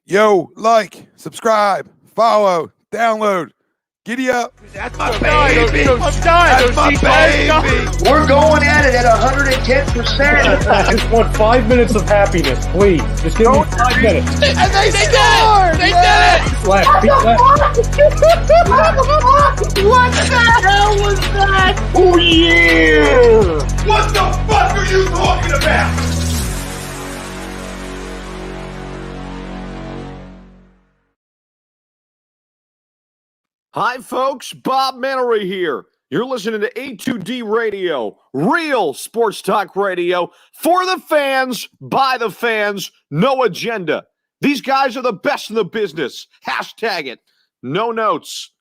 Yo, like, subscribe, follow, download. Giddy up. That's my baby. That's my baby. We're going at it at 110%. I just want 5 minutes of happiness, please. Just give me 5 minutes. And they scored! They did it! Left, feet left. What the hell was that? Oh, yeah! What the fuck are you talking about? Hi, folks. Bob Mannery here. You're listening to A2D Radio, real sports talk radio for the fans, by the fans, no agenda. These guys are the best in the business. Hashtag it. No notes.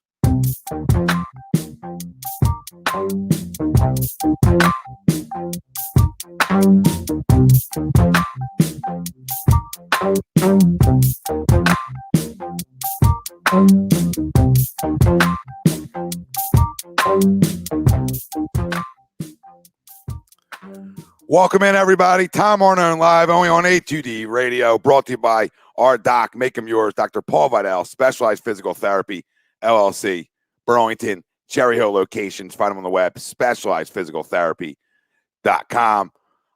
Welcome in, everybody. Tom Arnone live, only on A2D Radio, brought to you by our doc, Make 'em Yours, Dr. Paul Vidal, Specialized Physical Therapy, LLC, Burlington, Cherry Hill locations. Find them on the web, specializedphysicaltherapy.com.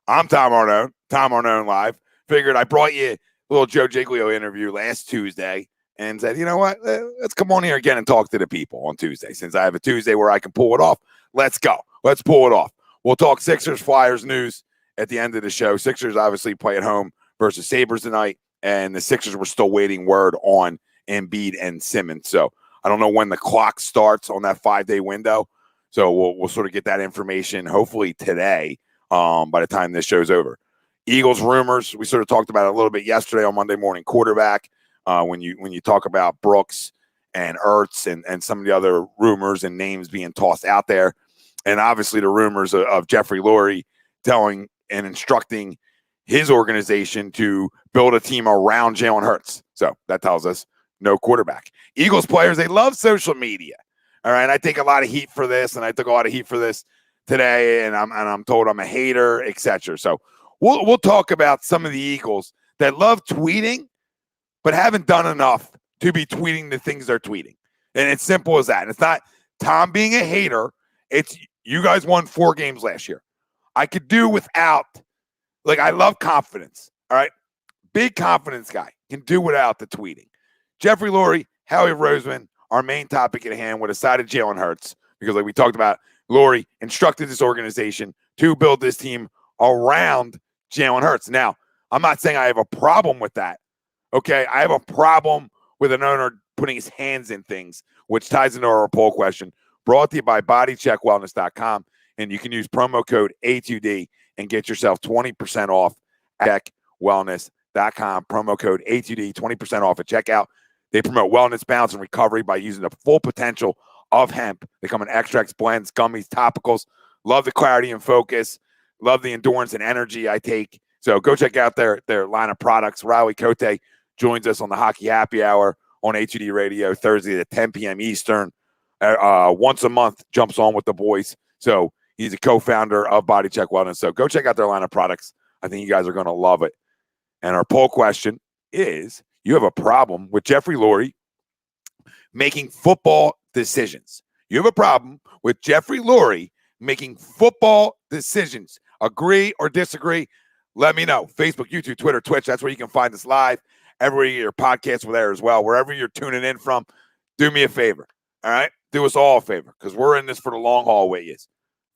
I'm Tom Arnone live. Figured I brought you a little Joe Giglio interview last Tuesday and said, you know what, let's come on here again and talk to the people on Tuesday. Since I have a Tuesday where I can pull it off, let's go. Let's pull it off. We'll talk Sixers, Flyers news at the end of the show. Sixers obviously play at home versus Sabres tonight, and the Sixers were still waiting word on Embiid and Simmons. So I don't know when the clock starts on that 5-day window. So we'll sort of get that information hopefully today by the time this show's over. Eagles rumors, we sort of talked about it a little bit yesterday on Monday Morning Quarterback when you talk about Brooks and Ertz and some of the other rumors and names being tossed out there. And obviously the rumors of Jeffery Lurie telling and instructing his organization to build a team around Jalen Hurts. So that tells us no quarterback. Eagles players, they love social media. All right. I take a lot of heat for this, and I took a lot of heat for this today, and I'm told I'm a hater, etc. So we'll talk about some of the Eagles that love tweeting, but haven't done enough to be tweeting the things they're tweeting. And it's simple as that. And it's not Tom being a hater. It's you guys won 4 games last year. I could do without, I love confidence. All right. Big confidence guy. Can do without the tweeting. Jeffery Lurie, Howie Roseman, our main topic at hand with a side of Jalen Hurts, because like we talked about, Lurie instructed this organization to build this team around Jalen Hurts. Now, I'm not saying I have a problem with that. Okay. I have a problem with an owner putting his hands in things, which ties into our poll question. Brought to you by bodycheckwellness.com, and you can use promo code A2D and get yourself 20% off at checkwellness.com. Promo code A2D, 20% off at checkout. They promote wellness, balance, and recovery by using the full potential of hemp. They come in extracts, blends, gummies, topicals. Love the clarity and focus. Love the endurance and energy I take. So go check out their line of products. Riley Cote joins us on the Hockey Happy Hour on A2D Radio Thursday at 10 p.m. Eastern. Once a month, jumps on with the boys. So he's a co-founder of Body Check Wellness. So go check out their line of products. I think you guys are going to love it. And our poll question is, you have a problem with Jeffery Lurie making football decisions. You have a problem with Jeffery Lurie making football decisions. Agree or disagree? Let me know. Facebook, YouTube, Twitter, Twitch. That's where you can find us live. Everywhere your podcasts are there as well. Wherever you're tuning in from, do me a favor. All right? Do us all a favor, because we're in this for the long haul with you.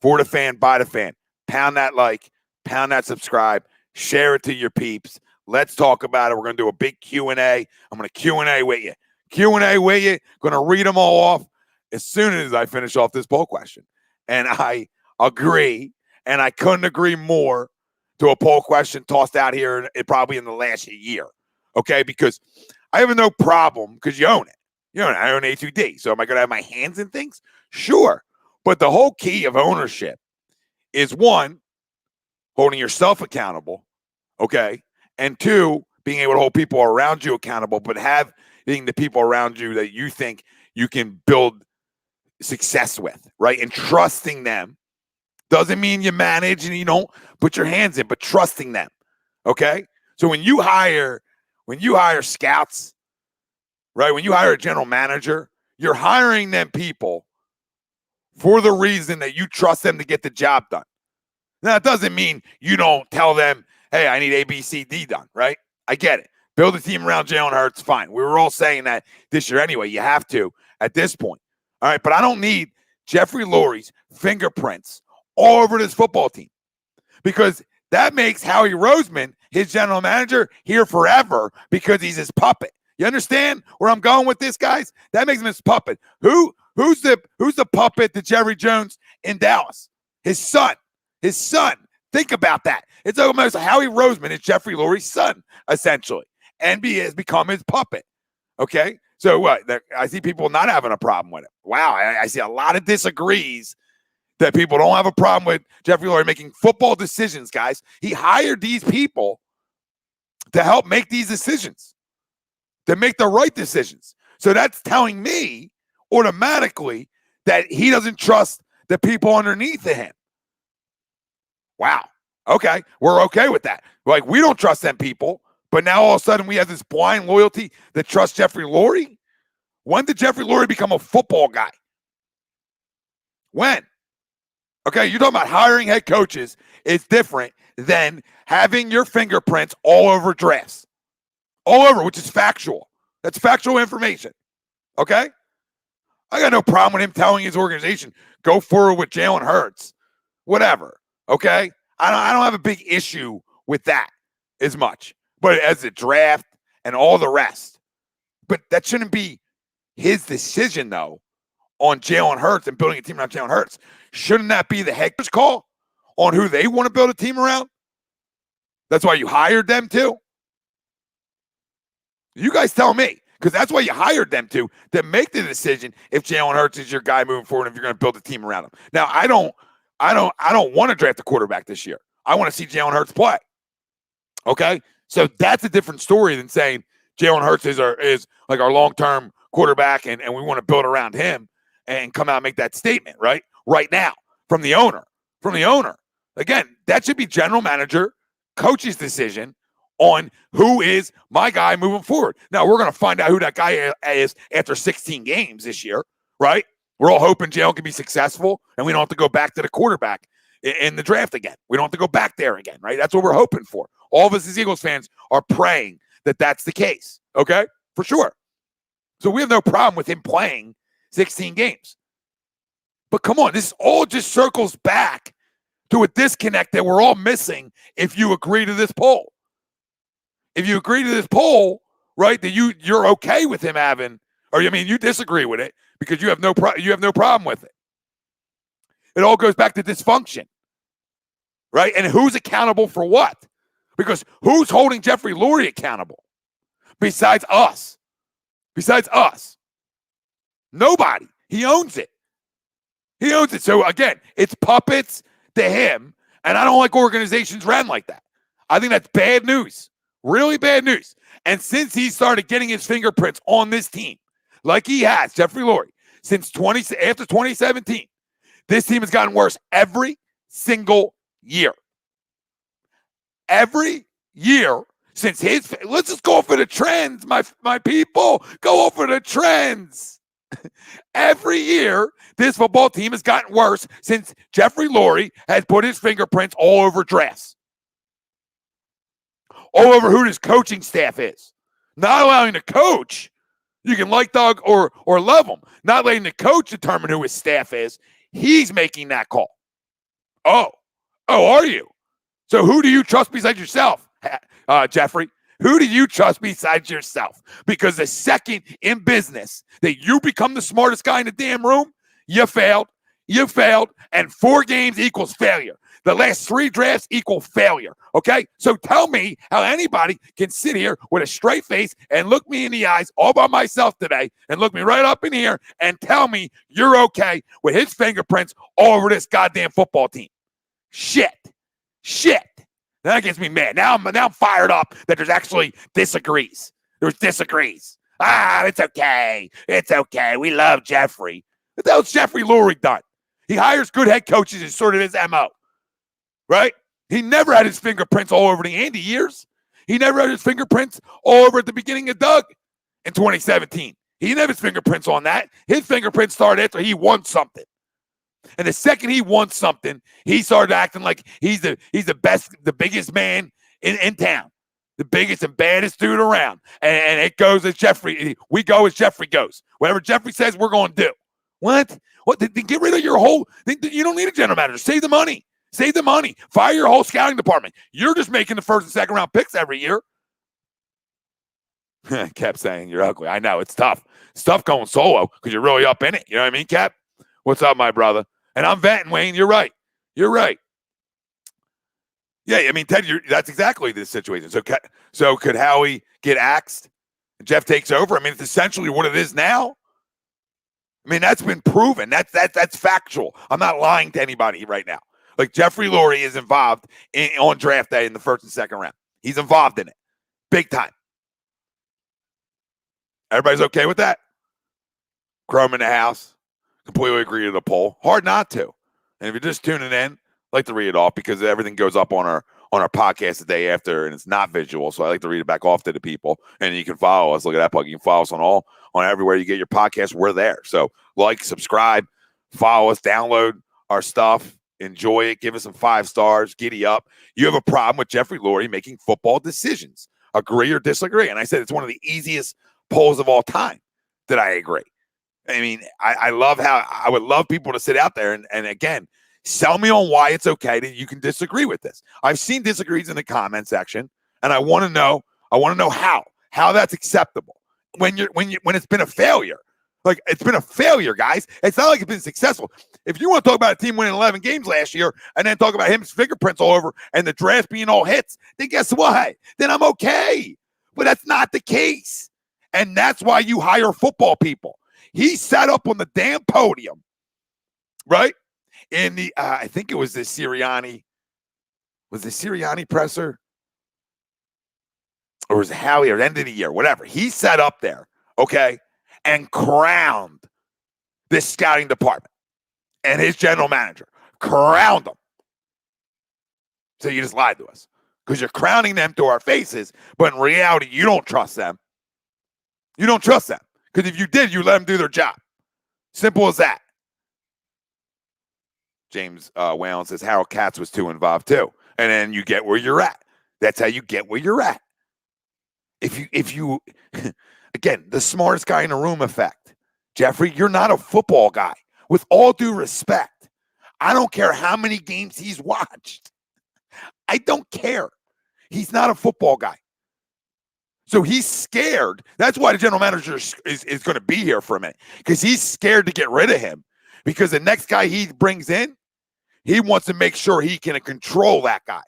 For the fan, by the fan. Pound that like, pound that subscribe, share it to your peeps. Let's talk about it. We're going to do a big Q&A. I'm going to Q&A with you. Q&A with you. Going to read them all off as soon as I finish off this poll question. And I agree, and I couldn't agree more to a poll question tossed out here probably in the last year. Okay? Because I have no problem, because you own it. I own A2D. So am I going to have my hands in things? Sure. But the whole key of ownership is, 1, holding yourself accountable, okay? And 2, being able to hold people around you accountable, but having the people around you that you think you can build success with, right? And trusting them. Doesn't mean you manage and you don't put your hands in, but trusting them, okay? So when you hire when you hire scouts, right? When you hire a general manager, you're hiring them people for the reason that you trust them to get the job done. Now, it doesn't mean you don't tell them, hey, I need A, B, C, D done, right? I get it. Build a team around Jalen Hurts, fine. We were all saying that this year anyway. You have to at this point. All right, but I don't need Jeffery Lurie's fingerprints all over this football team because that makes Howie Roseman, his general manager, here forever because he's his puppet. You understand where I'm going with this, guys? That makes him his puppet. Who's the puppet to Jerry Jones in Dallas? His son. His son. Think about that. It's almost Howie Roseman is Jeffery Lurie's son, essentially. And he has become his puppet. Okay? So what? I see people not having a problem with it. Wow, I see a lot of disagrees that people don't have a problem with Jeffery Lurie making football decisions, guys. He hired these people to help make these decisions, to make the right decisions. So that's telling me automatically that he doesn't trust the people underneath of him. Wow. Okay. We're okay with that. Like, we don't trust them people, but now all of a sudden we have this blind loyalty that trusts Jeffery Lurie. When did Jeffery Lurie become a football guy? When? Okay, you're talking about hiring head coaches is different than having your fingerprints all over drafts. All over, which is factual. That's factual information. Okay? I got no problem with him telling his organization, go forward with Jalen Hurts. Whatever. Okay? I don't have a big issue with that as much. But as a draft and all the rest. But that shouldn't be his decision, though, on Jalen Hurts and building a team around Jalen Hurts. Shouldn't that be the head coach call on who they want to build a team around? That's why you hired them to? You guys tell me, because that's why you hired them to make the decision if Jalen Hurts is your guy moving forward, if you're going to build a team around him. Now, I don't want to draft a quarterback this year. I want to see Jalen Hurts play. Okay? So that's a different story than saying Jalen Hurts is like our long-term quarterback and we want to build around him and come out and make that statement, right? Right now, from the owner. Again, that should be general manager, coach's decision on who is my guy moving forward. Now, we're going to find out who that guy is after 16 games this year, right? We're all hoping Jalen can be successful, and we don't have to go back to the quarterback in the draft again. We don't have to go back there again, right? That's what we're hoping for. All of us as Eagles fans are praying that that's the case, okay? For sure. So we have no problem with him playing 16 games. But come on, this all just circles back to a disconnect that we're all missing if you agree to this poll. If you agree to this poll, right, that you're okay with him having, or I mean, you disagree with it because you have no problem with it. It all goes back to dysfunction, right? And who's accountable for what? Because who's holding Jeffery Lurie accountable besides us? Besides us, nobody. He owns it. He owns it. So again, it's puppets to him, and I don't like organizations ran like that. I think that's bad news. Really bad news. And since he started getting his fingerprints on this team, like he has, Jeffery Lurie, after 2017, this team has gotten worse every single year. Every year since let's just go for the trends, my people. Go over the trends. Every year, this football team has gotten worse since Jeffery Lurie has put his fingerprints all over drafts. All over who his coaching staff is. Not allowing the coach, you can like Doug or love him, not letting the coach determine who his staff is. He's making that call. Oh, are you? So who do you trust besides yourself, Jeffrey? Who do you trust besides yourself? Because the second in business that you become the smartest guy in the damn room, you failed, and 4 games equals failure. The last 3 drafts equal failure, okay? So tell me how anybody can sit here with a straight face and look me in the eyes all by myself today and look me right up in here and tell me you're okay with his fingerprints all over this goddamn football team. Shit. That gets me mad. Now I'm fired up that there's actually disagrees. There's disagrees. It's okay. It's okay. We love Jeffrey. What the hell's Jeffery Lurie done? He hires good head coaches. It's sort of his MO. Right? He never had his fingerprints all over the Andy years. He never had his fingerprints all over at the beginning of Doug in 2017. He didn't have his fingerprints on that. His fingerprints started after he won something. And the second he won something, he started acting like he's the best, the biggest man in town, the biggest and baddest dude around. And it goes as Jeffrey. We go as Jeffrey goes. Whatever Jeffrey says, we're going to do. What? Then get rid of your whole. You don't need a general manager. Save the money. Save the money. Fire your whole scouting department. You're just making the first and second round picks every year. Kept saying you're ugly. I know it's tough. It's tough going solo because you're really up in it. You know what I mean, Cap? What's up, my brother? And I'm venting, Wayne. You're right. You're right. Yeah, I mean, Ted, that's exactly the situation. So could Howie get axed? Jeff takes over? I mean, it's essentially what it is now. I mean, that's been proven. That's factual. I'm not lying to anybody right now. Like, Jeffery Lurie is involved on draft day in the first and second round. He's involved in it. Big time. Everybody's okay with that? Chrome in the house. Completely agree to the poll. Hard not to. And if you're just tuning in, I like to read it off because everything goes up on our podcast the day after, and it's not visual. So I like to read it back off to the people. And you can follow us. Look at that plug. You can follow us on everywhere you get your podcast. We're there. So like, subscribe, follow us, download our stuff, enjoy it, give us some 5 stars, giddy up. You have a problem with Jeffery Lurie making football decisions. Agree or disagree? And I said it's one of the easiest polls of all time that I agree. I mean, I love how I would love people to sit out there and again, sell me on why it's okay that you can disagree with this. I've seen disagrees in the comment section, and I want to know how that's acceptable when it's been a failure. Like, it's been a failure, guys. It's not like it's been successful. If you want to talk about a team winning 11 games last year and then talk about his fingerprints all over and the draft being all hits, then guess what? Then I'm okay. But that's not the case. And that's why you hire football people. He sat up on the damn podium, right? In the, I think it was the Sirianni. Was the Sirianni presser? Or was it Howie or end of the year? Whatever. He sat up there, okay, and crowned this scouting department and his general manager. Crowned them. So you just lied to us. Because you're crowning them to our faces, but in reality, you don't trust them. You don't trust them. Because if you did, you let them do their job. Simple as that. James Whalen says Harold Katz was too involved too. And then you get where you're at. That's how you get where you're at. If you again, the smartest guy in the room effect. Jeffrey, you're not a football guy. With all due respect, I don't care how many games he's watched. I don't care. He's not a football guy. So he's scared. That's why the general manager is going to be here for a minute, because he's scared to get rid of him, because the next guy he brings in, he wants to make sure he can control that guy.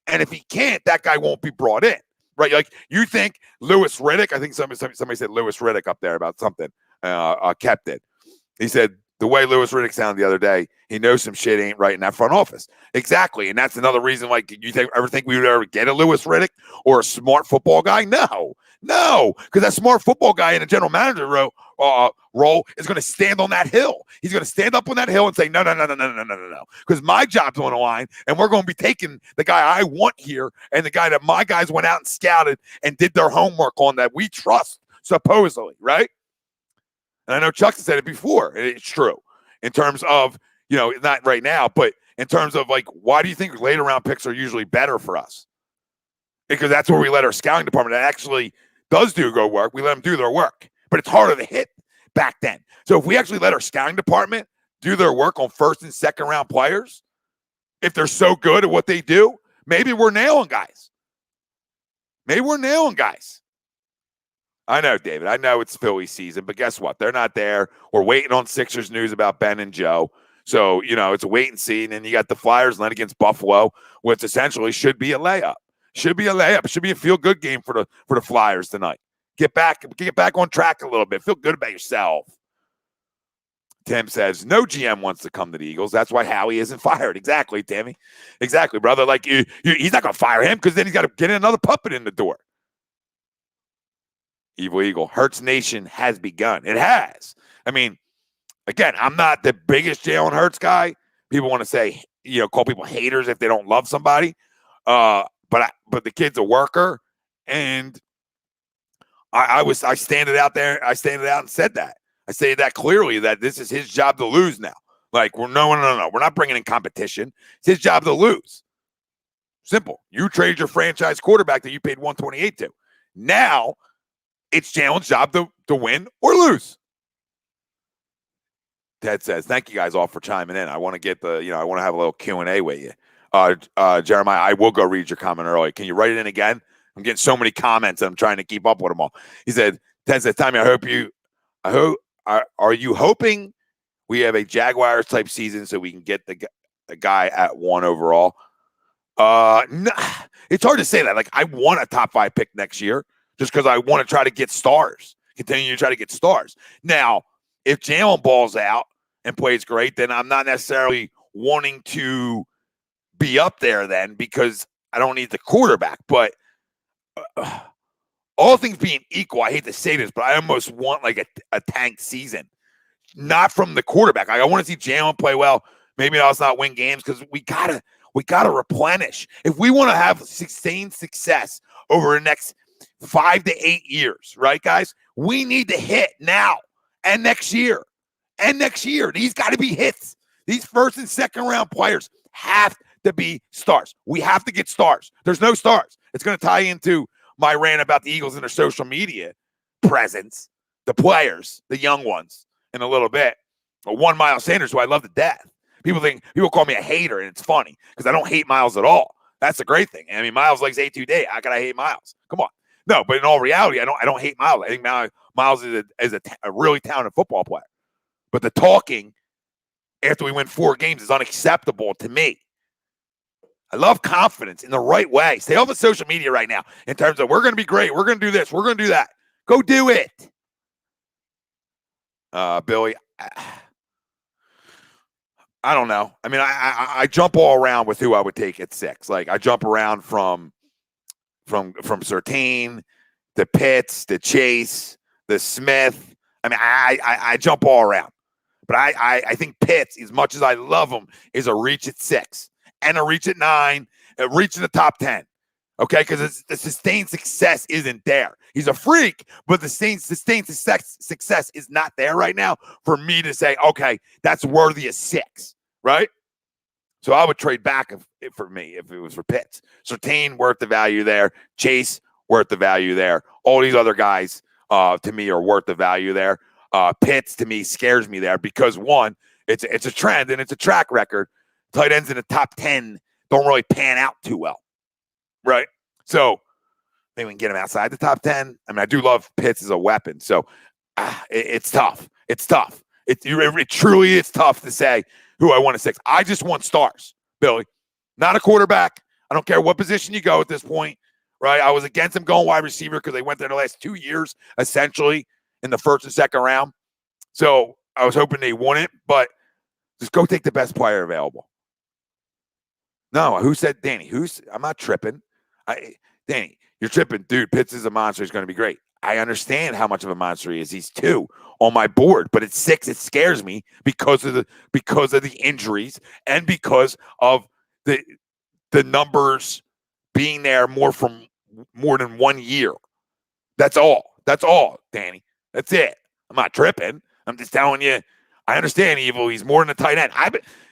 And if he can't, that guy won't be brought in, right? Like, you think Louis Riddick, I think somebody said Louis Riddick up there about something, kept it. He said, the way Louis Riddick sounded the other day, he knows some shit ain't right in that front office. Exactly. And that's another reason, like, you ever think we would ever get a Louis Riddick or a smart football guy? No. Because that smart football guy in a general manager role is going to stand on that hill. He's going to stand up on that hill and say, no. Because my job's on the line, and we're going to be taking the guy I want here and the guy that my guys went out and scouted and did their homework on, that we trust, supposedly, right? And I know Chuck said it before. It's true in terms of, not right now, but in terms of, like, why do you think later round picks are usually better for us? Because that's where we let our scouting department that actually does do good work. We let them do their work, but it's harder to hit back then. So if we actually let our scouting department do their work on first and second round players, if they're so good at what they do, maybe we're nailing guys. I know, David. I know it's Philly season, but guess what? They're not there. We're waiting on Sixers news about Ben and Joe. So, it's a wait and see. And then you got the Flyers then against Buffalo, which essentially should be a layup. It should be a feel-good game for the Flyers tonight. Get back on track a little bit. Feel good about yourself. Tim says, no GM wants to come to the Eagles. That's why Howie isn't fired. Exactly, Timmy. Exactly, brother. Like, he's not going to fire him, because then he's got to get another puppet in the door. Evil Eagle. Hurts Nation has begun. It has. I mean, again, I'm not the biggest Jalen Hurts guy. People want to say, call people haters if they don't love somebody. But the kid's a worker, And I standed out there. I standed out and said that. I say that clearly that this is his job to lose now. Like, no. We're not bringing in competition. It's his job to lose. Simple. You traded your franchise quarterback that you paid $128 to. Now it's Jalen's job to win or lose. Ted says, thank you guys all for chiming in. I want to get I want to have a little Q&A with you. Jeremiah, I will go read your comment early. Can you write it in again? I'm getting so many comments. I'm trying to keep up with them all. He said, Ted says, Tommy, are you hoping we have a Jaguars type season so we can get the guy at 1 overall? No, it's hard to say that. Like, I want a top 5 pick next year just because I want to try to get stars, continue to try to get stars. Now, if Jalen balls out and plays great, then I'm not necessarily wanting to be up there then because I don't need the quarterback. But all things being equal, I hate to say this, but I almost want like a tank season, not from the quarterback. I want to see Jalen play well. Maybe let's not win games because we gotta replenish. If we want to have sustained success over the next 5 to 8 years, right, guys? We need to hit now and next year. These got to be hits. These first and second round players have to be stars. We have to get stars. There's no stars. It's going to tie into my rant about the Eagles and their social media presence, the players, the young ones, in a little bit. But one Miles Sanders, who I love to death. People call me a hater, and it's funny because I don't hate Miles at all. That's the great thing. I mean, Miles likes A2D. How can I hate Miles? Come on. No, but in all reality, I don't hate Miles. I think Miles is a really talented football player. But the talking after we win 4 games is unacceptable to me. I love confidence in the right way. Stay off of social media right now in terms of we're going to be great. We're going to do this. We're going to do that. Go do it. Billy, I don't know. I mean, I jump all around with who I would take at 6. Like, I jump around from Surtain, the Pitts, the Chase, the Smith. I mean, I jump all around. But I think Pitts, as much as I love him, is a reach at 6 and a reach at 9, a reach in the top 10. Okay, because the sustained success isn't there. He's a freak, but the sustained success is not there right now for me to say, okay, that's worthy of 6, right? So I would trade back if it was for Pitts. Surtain, worth the value there. Chase, worth the value there. All these other guys, to me, are worth the value there. Pitts, to me, scares me there because, one, it's a trend and it's a track record. Tight ends in the top 10 don't really pan out too well, right? So maybe we can get him outside the top 10. I mean, I do love Pitts as a weapon. So it's tough. It's tough. It truly is tough to say who I want at 6. I just want stars, Billy. Not a quarterback. I don't care what position you go at this point, right? I was against him going wide receiver because they went there the last 2 years, essentially, in the first and second round. So I was hoping they won it, but just go take the best player available. No, who said Danny? I'm not tripping. Danny, you're tripping. Dude, Pitts is a monster. He's going to be great. I understand how much of a monster he is. He's 2 on my board, but at 6, it scares me because of the injuries and because of the numbers being there more than 1 year. That's all, Danny. That's it. I'm not tripping. I'm just telling you, I understand evil. He's more than a tight end.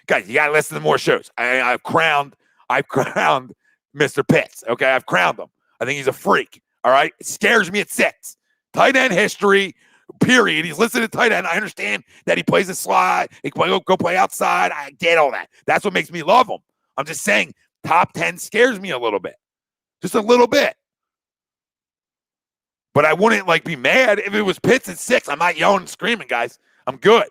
Guys, you got to listen to more shows. I've crowned Mr. Pitts. Okay, I've crowned him. I think he's a freak. All right, it scares me at 6. Tight end history, period. He's listed at tight end. I understand that he plays a slide. He can go play outside. I get all that. That's what makes me love him. I'm just saying top 10 scares me a little bit. Just a little bit. But I wouldn't be mad if it was Pitts at 6. I'm not yelling and screaming, guys. I'm good.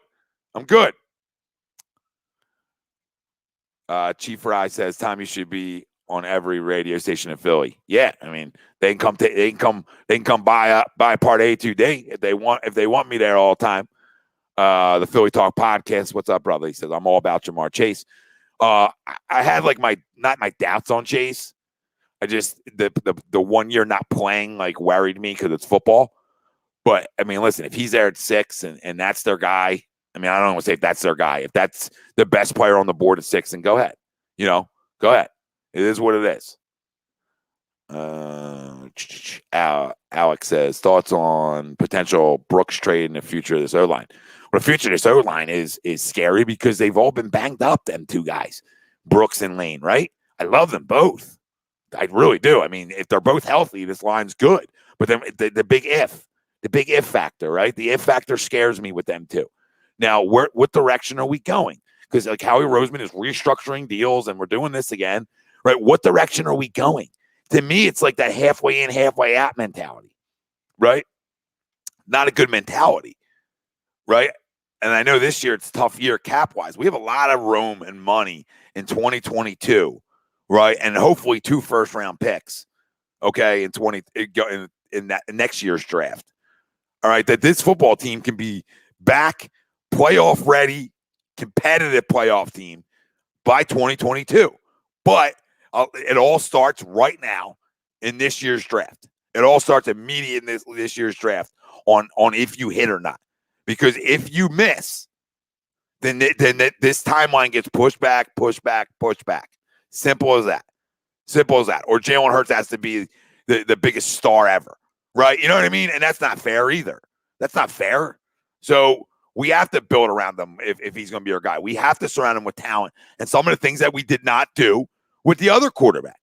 Chief Fry says, Tom, you should be on every radio station in Philly. Yeah, I mean, they can come buy part A2D if they want me there all the time. The Philly Talk podcast. What's up, brother? He says, I'm all about Jamar Chase. I had not my doubts on Chase. I just the 1 year not playing worried me because it's football. But I mean, listen, if he's there at 6 and that's their guy, I mean, I don't want to say if that's their guy. If that's the best player on the board at 6, then go ahead. Go ahead. It is what it is. Alex says, thoughts on potential Brooks trade in the future of this O-line. Well, the future of this O-line is scary because they've all been banged up, them two guys, Brooks and Lane, right? I love them both. I really do. I mean, if they're both healthy, this line's good. But then the big if factor, right? The if factor scares me with them too. Now, what direction are we going? Because like Howie Roseman is restructuring deals and we're doing this again, right? What direction are we going? To me, it's like that halfway in, halfway out mentality, right? Not a good mentality, right? And I know this year it's a tough year cap-wise. We have a lot of room and money in 2022, right? And hopefully 2 first-round picks, okay, in that next year's draft. All right, that this football team can be back, playoff ready, competitive playoff team by 2022. But it all starts right now in this year's draft. It all starts immediately in this year's draft on if you hit or not. Because if you miss, then this timeline gets pushed back. Simple as that. Or Jalen Hurts has to be the biggest star ever, right? You know what I mean? And that's not fair either. That's not fair. So we have to build around them if he's going to be our guy. We have to surround him with talent and some of the things that we did not do with the other quarterback.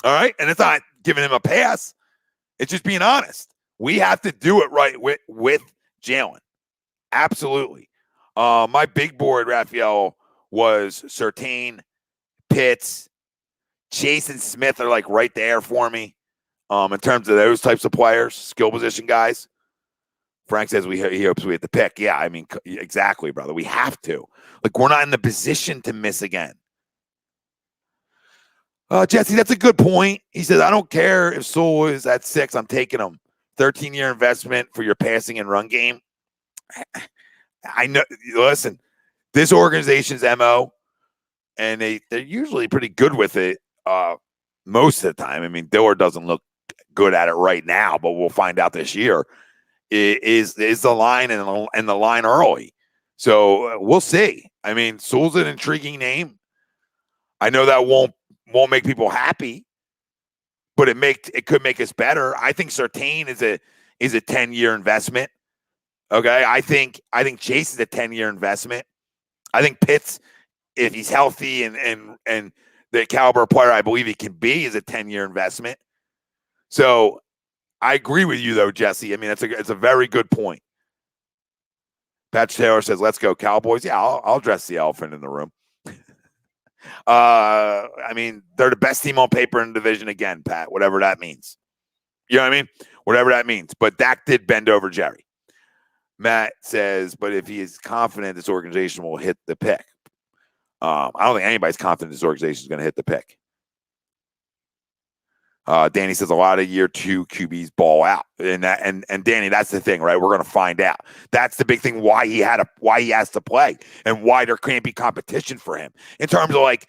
All right? And it's not giving him a pass. It's just being honest. We have to do it right with Jalen. Absolutely. My big board, Raphael, was Surtain, Pitts, Chase, and Smith are like right there for me in terms of those types of players, skill position guys. Frank says he hopes we hit the pick. Yeah, I mean, exactly, brother. We have to. Like, we're not in the position to miss again. Jesse, that's a good point. He says, I don't care if Sewell is at 6. I'm taking him. 13-year investment for your passing and run game. I know. Listen, this organization's MO, and they're usually pretty good with it most of the time. I mean, Dillard doesn't look good at it right now, but we'll find out this year. Is the line and the line early. So we'll see. I mean, Sewell's an intriguing name. I know that won't make people happy, but it could make us better. I think Surtain is a 10-year investment. Okay. I think Chase is a 10-year investment. I think Pitts, if he's healthy and the caliber player I believe he can be, is a 10-year investment. So I agree with you though, Jesse. I mean, it's a very good point. Pat Taylor says, let's go Cowboys. Yeah, I'll address the elephant in the room. I mean, they're the best team on paper in the division again, Pat, whatever that means. You know what I mean? Whatever that means. But Dak did bend over Jerry. Matt says, but if he is confident this organization will hit the pick. I don't think anybody's confident this organization is going to hit the pick. Danny says a lot of year 2 QBs ball out, and Danny, that's the thing, right? We're going to find out. That's the big thing. Why he has to play, and why there can't be competition for him in terms of like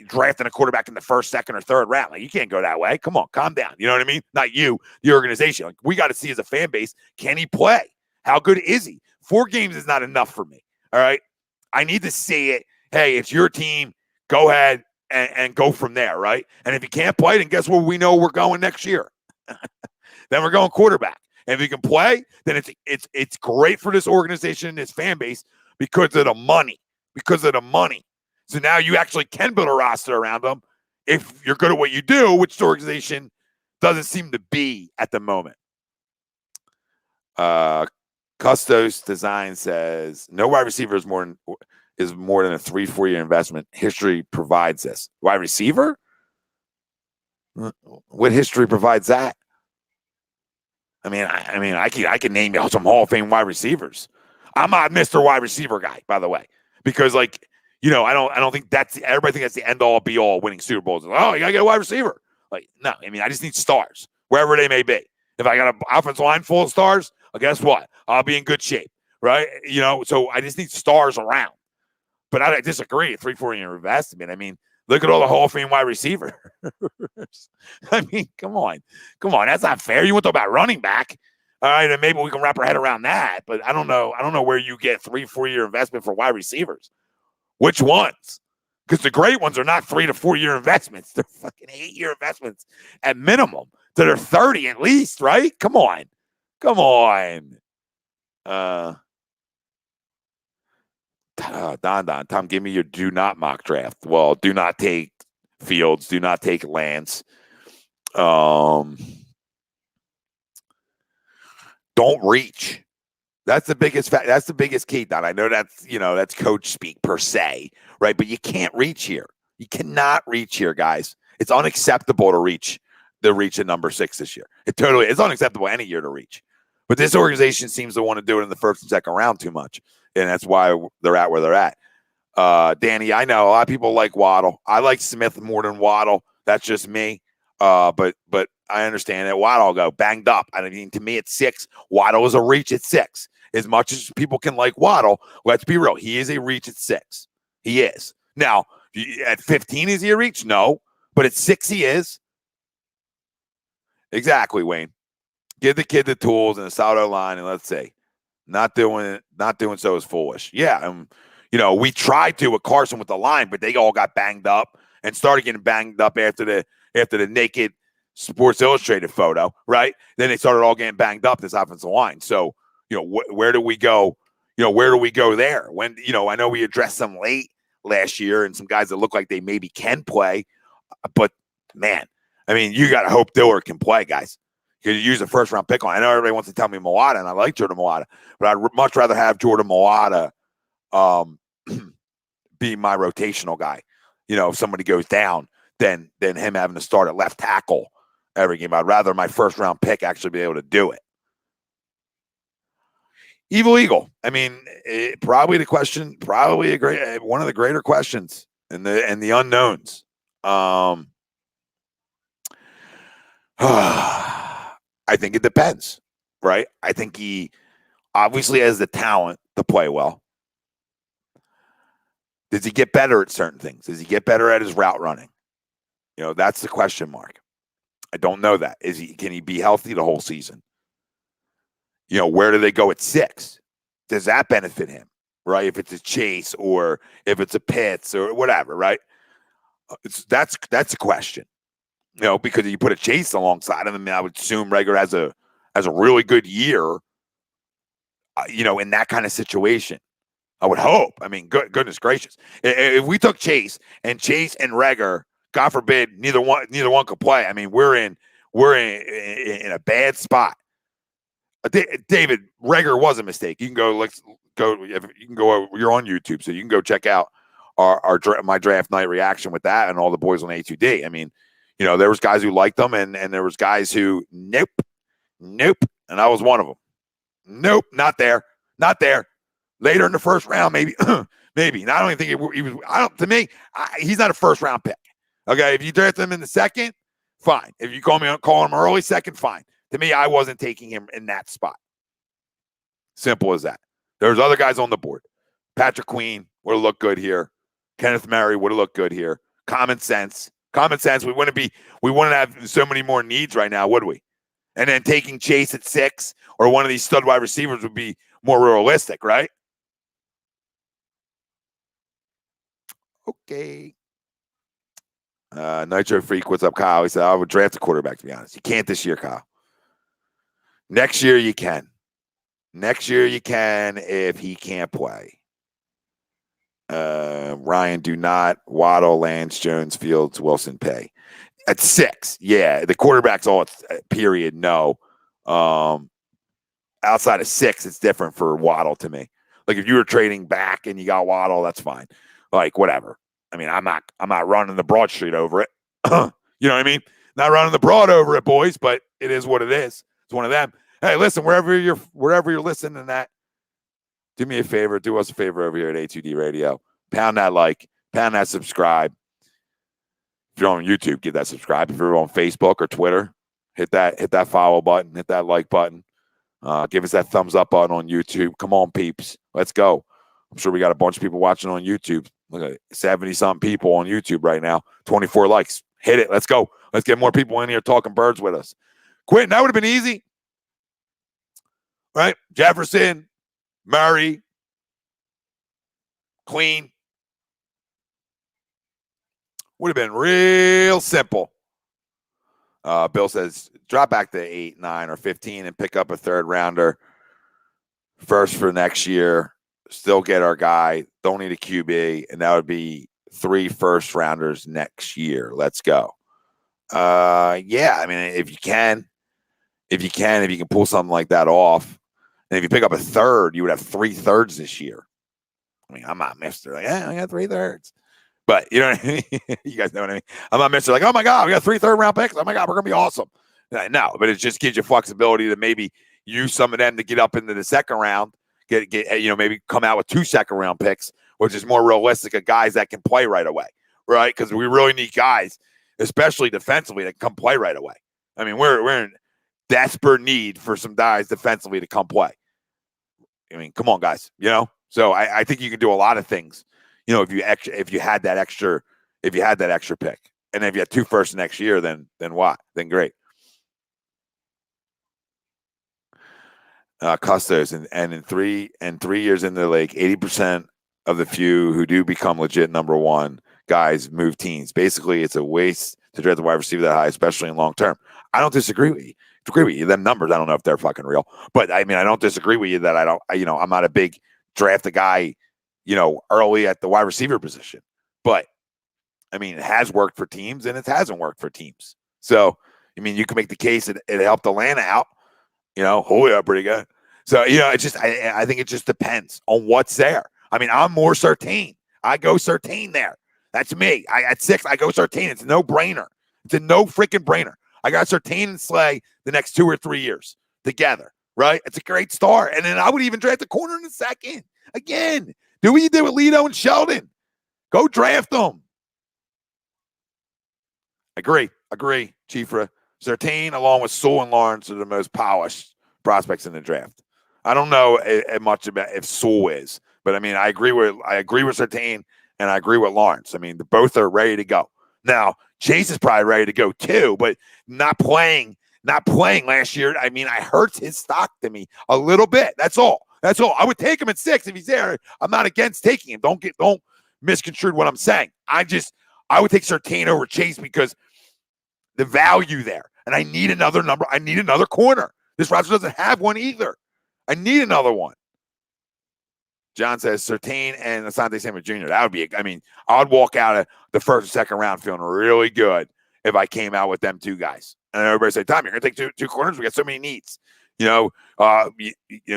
drafting a quarterback in the 1st, 2nd, or 3rd round. Like, you can't go that way. Come on, calm down. You know what I mean? Not you, the organization. Like, we got to see as a fan base, can he play? How good is he? 4 games is not enough for me. All right, I need to see it. Hey, it's your team. Go ahead. And go from there, right? And if you can't play, then guess where we know we're going next year? Then we're going quarterback. And if you can play, then it's great for this organization and this fan base because of the money. So now you actually can build a roster around them if you're good at what you do, which the organization doesn't seem to be at the moment. Custos Design says, no wide receiver is more than a 3-4 year investment. History provides this. Wide receiver? What history provides that? I mean, I can name you some Hall of Fame wide receivers. I'm not Mr. Wide Receiver guy, by the way, because I don't think everybody thinks that's the end all be all winning Super Bowls. Oh, you gotta get a wide receiver. Like, no, I mean, I just need stars wherever they may be. If I got an offensive line full of stars, well, guess what? I'll be in good shape, right? So I just need stars around. But I disagree. 3-4 year investment. I mean, look at all the Hall of Fame wide receivers. I mean, come on. That's not fair. You want to talk about running back. All right, and maybe we can wrap our head around that. But I don't know where you get 3-4 year investment for wide receivers. Which ones? Because the great ones are not 3 to 4 year investments. They're fucking 8 year investments at minimum So they're 30 at least, right? Come on. Don, Tom, give me your do not mock draft. Well, do not take Fields. Do not take Lance. Don't reach. That's the biggest fact. That's the biggest key, Don. I know that's coach speak per se, right? But you can't reach here. You cannot reach here, guys. It's unacceptable to reach at number 6 this year. It's unacceptable any year to reach. But this organization seems to want to do it in the first and second round too much. And that's why they're at where they're at. Danny, I know a lot of people like Waddle. I like Smith more than Waddle. That's just me. But I understand that Waddle will go banged up. I mean, to me, at 6, Waddle is a reach at 6. As much as people can like Waddle, let's be real. He is a reach at 6. He is. Now, at 15, is he a reach? No. But at 6, he is. Exactly, Wayne. Give the kid the tools and the solid line, and let's see. Not doing so is foolish. Yeah, we tried to with Carson with the line, but they all got banged up and started getting banged up after the naked Sports Illustrated photo, right? Then they started all getting banged up, this offensive line. So, where do we go? Where do we go there? When, I know we addressed them late last year and some guys that look like they maybe can play, but man, I mean, you got to hope Diller can play, guys. You use a first-round pick on. I know everybody wants to tell me Mulata, and I like Jordan Mulata, but I'd much rather have Jordan Mulata be my rotational guy. If somebody goes down, than him having to start at left tackle every game. I'd rather my first-round pick actually be able to do it. Evil Eagle. I mean, probably one of the greater questions and the unknowns. I think it depends, right? I think he obviously has the talent to play well. Does he get better at certain things? Does he get better at his route running? That's the question mark. I don't know that. Can he be healthy the whole season? Where do they go at 6? Does that benefit him, right? If it's a Chase or if it's a Pitts or whatever, right? That's a question. Because if you put a Chase alongside him, I mean, I would assume Reagor has a really good year, in that kind of situation. I would hope. I mean, goodness gracious. If we took Chase and Reagor, God forbid, neither one could play. I mean, we're in a bad spot. David, Reagor was a mistake. You can go. You're on YouTube, so you can go check out my draft night reaction with that and all the boys on A2D. I mean, there was guys who liked them, and there was guys who nope, and I was one of them. Nope, not there. Later in the first round, maybe, maybe. And I don't even think he was. To me, he's not a first round pick. Okay, if you draft him in the second, fine. If you call him early second, fine. To me, I wasn't taking him in that spot. Simple as that. There's other guys on the board. Patrick Queen would have looked good here. Kenneth Murray would have looked good here. Common sense. We wouldn't have so many more needs right now, would we? And then taking Chase at 6 or one of these stud wide receivers would be more realistic, right? Okay. Nitro Freak, what's up, Kyle? He said, I would draft a quarterback, to be honest. You can't this year, Kyle. Next year, you can. Next year, you can if he can't play. Ryan, do not Waddle, Lance, Jones, Fields, Wilson pay. At 6, yeah. The quarterback's all period, no. Outside of 6, it's different for Waddle to me. Like if you were trading back and you got Waddle, that's fine. Like whatever. I mean, I'm not running the Broad Street over it. You know what I mean? Not running the broad over it, boys, but it is what it is. It's one of them. Hey, listen, wherever you're listening to that, do me a favor, do us a favor over here at A2D Radio. Pound that like, pound that subscribe. If you're on YouTube, give that subscribe. If you're on Facebook or Twitter, hit that follow button, hit that like button. Give us that thumbs up button on YouTube. Come on, peeps. Let's go. I'm sure we got a bunch of people watching on YouTube. Look at 70-something people on YouTube right now. 24 likes. Hit it. Let's go. Let's get more people in here talking birds with us. Quentin, that would have been easy. Right? Jefferson, Murray, Queen. Would have been real simple. Bill says drop back to 8, 9, or 15 and pick up a third rounder first for next year. Still get our guy. Don't need a QB, and that would be 3 first rounders next year. Let's go. Yeah, I mean, if you can pull something like that off, and if you pick up a third, you would have 3 thirds this year. I mean, I'm not Mr. Like, I got 3 thirds. But you know what I mean? You guys know what I mean? I'm not Mr. Like, oh my God, we got 3 third-round picks. Oh my God, we're going to be awesome. No, but it just gives you flexibility to maybe use some of them to get up into the second round, get maybe come out with 2 second-round picks, which is more realistic of guys that can play right away, right? Because we really need guys, especially defensively, that can play right away. I mean, we're in desperate need for some guys defensively to come play. I mean, come on, guys, So I think you can do a lot of things, if you had that extra pick, and if you had 2 firsts next year, then what? Then great. Custos and in 3 years in the league, 80% of the few who do become legit number 1 guys move teams. Basically, it's a waste to draft the wide receiver that high, especially in long term. I don't disagree with you. Them numbers, I don't know if they're fucking real, but I mean, I don't disagree with you that I'm not a big draft a guy, early at the wide receiver position. But I mean, it has worked for teams and it hasn't worked for teams. So, I mean, you can make the case that it helped Atlanta out, Julio pretty good. So, it's just, I think it just depends on what's there. I mean, I'm more Surtain. I go Surtain there. That's me. At 6, I go Surtain. It's a no-brainer. It's a no freaking brainer. I got Surtain and Slay the next 2 or 3 years together, right? It's a great start. And then I would even draft the corner in the second. Again, do what you did with Lito and Sheldon. Go draft them. Agree, Chiefra. Surtain, along with Sewell and Lawrence, are the most polished prospects in the draft. I don't know much about if Sewell is, but I mean, I agree with Surtain and I agree with Lawrence. I mean, both are ready to go. Now, Chase is probably ready to go too, but not playing last year. I mean, it hurts his stock to me a little bit. That's all. I would take him at 6 if he's there. I'm not against taking him. Don't misconstrue what I'm saying. I would take Surtain over Chase because the value there. And I need another number. I need another corner. This roster doesn't have one either. I need another one. John says Surtain and Asante Samuel Jr. That would be, I would walk out of the first and second round feeling really good if I came out with them 2 guys. And everybody say, Tom, you're going to take two corners? We got so many needs.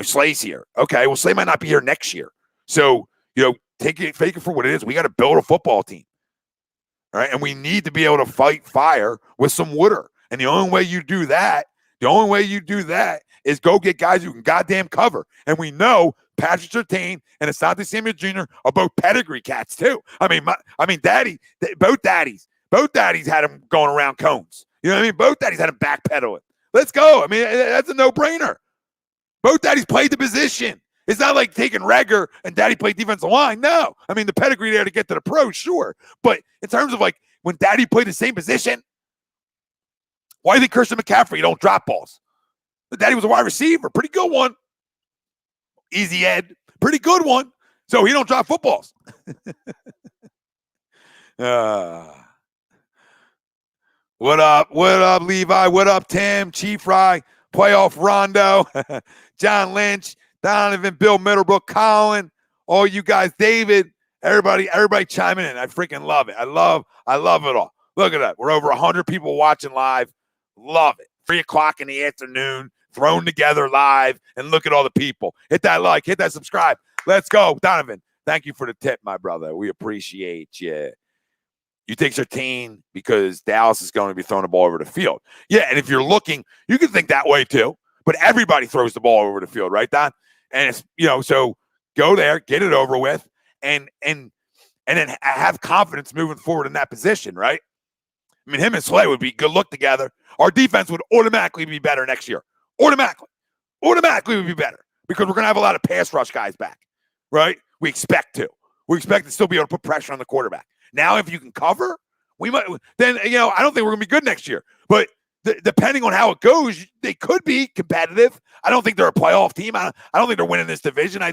Slay's here. Okay, well, Slay might not be here next year. So, take it for what it is. We got to build a football team. All right, and we need to be able to fight fire with some water. And the only way you do that is go get guys who can goddamn cover. And we know Patrick Surtain and Asante Samuel Jr. are both pedigree cats too. Both daddies had him going around cones. You know what I mean? Both daddies had him backpedaling. Let's go. I mean, that's a no-brainer. Both daddies played the position. It's not like taking Rager and daddy played defensive line. No. I mean, the pedigree there to get to the pros, sure. But in terms of like when daddy played the same position, why do you think Christian McCaffrey don't drop balls? The daddy was a wide receiver. Pretty good one. Easy Ed. Pretty good one. So he don't drop footballs. What up? What up, Levi? What up, Tim? Chief Rye, Playoff Rondo, John Lynch, Donovan, Bill Middlebrook, Colin, all you guys, David, everybody chiming in. I freaking love it. I love it all. Look at that. We're over 100 people watching live. Love it. 3 o'clock in the afternoon, thrown together live, and look at all the people. Hit that like, hit that subscribe. Let's go. Donovan, thank you for the tip, my brother. We appreciate you. You take Surtain because Dallas is going to be throwing the ball over the field. Yeah, and if you're looking, you can think that way too. But everybody throws the ball over the field, right, Don? And it's so go there, get it over with, and then have confidence moving forward in that position, right? I mean, him and Slay would be good look together. Our defense would automatically be better next year. Automatically would be better because we're going to have a lot of pass rush guys back, right? We expect to still be able to put pressure on the quarterback. Now, if you can cover, we might. Then I don't think we're going to be good next year. But depending on how it goes, they could be competitive. I don't think they're a playoff team. I don't think they're winning this division. I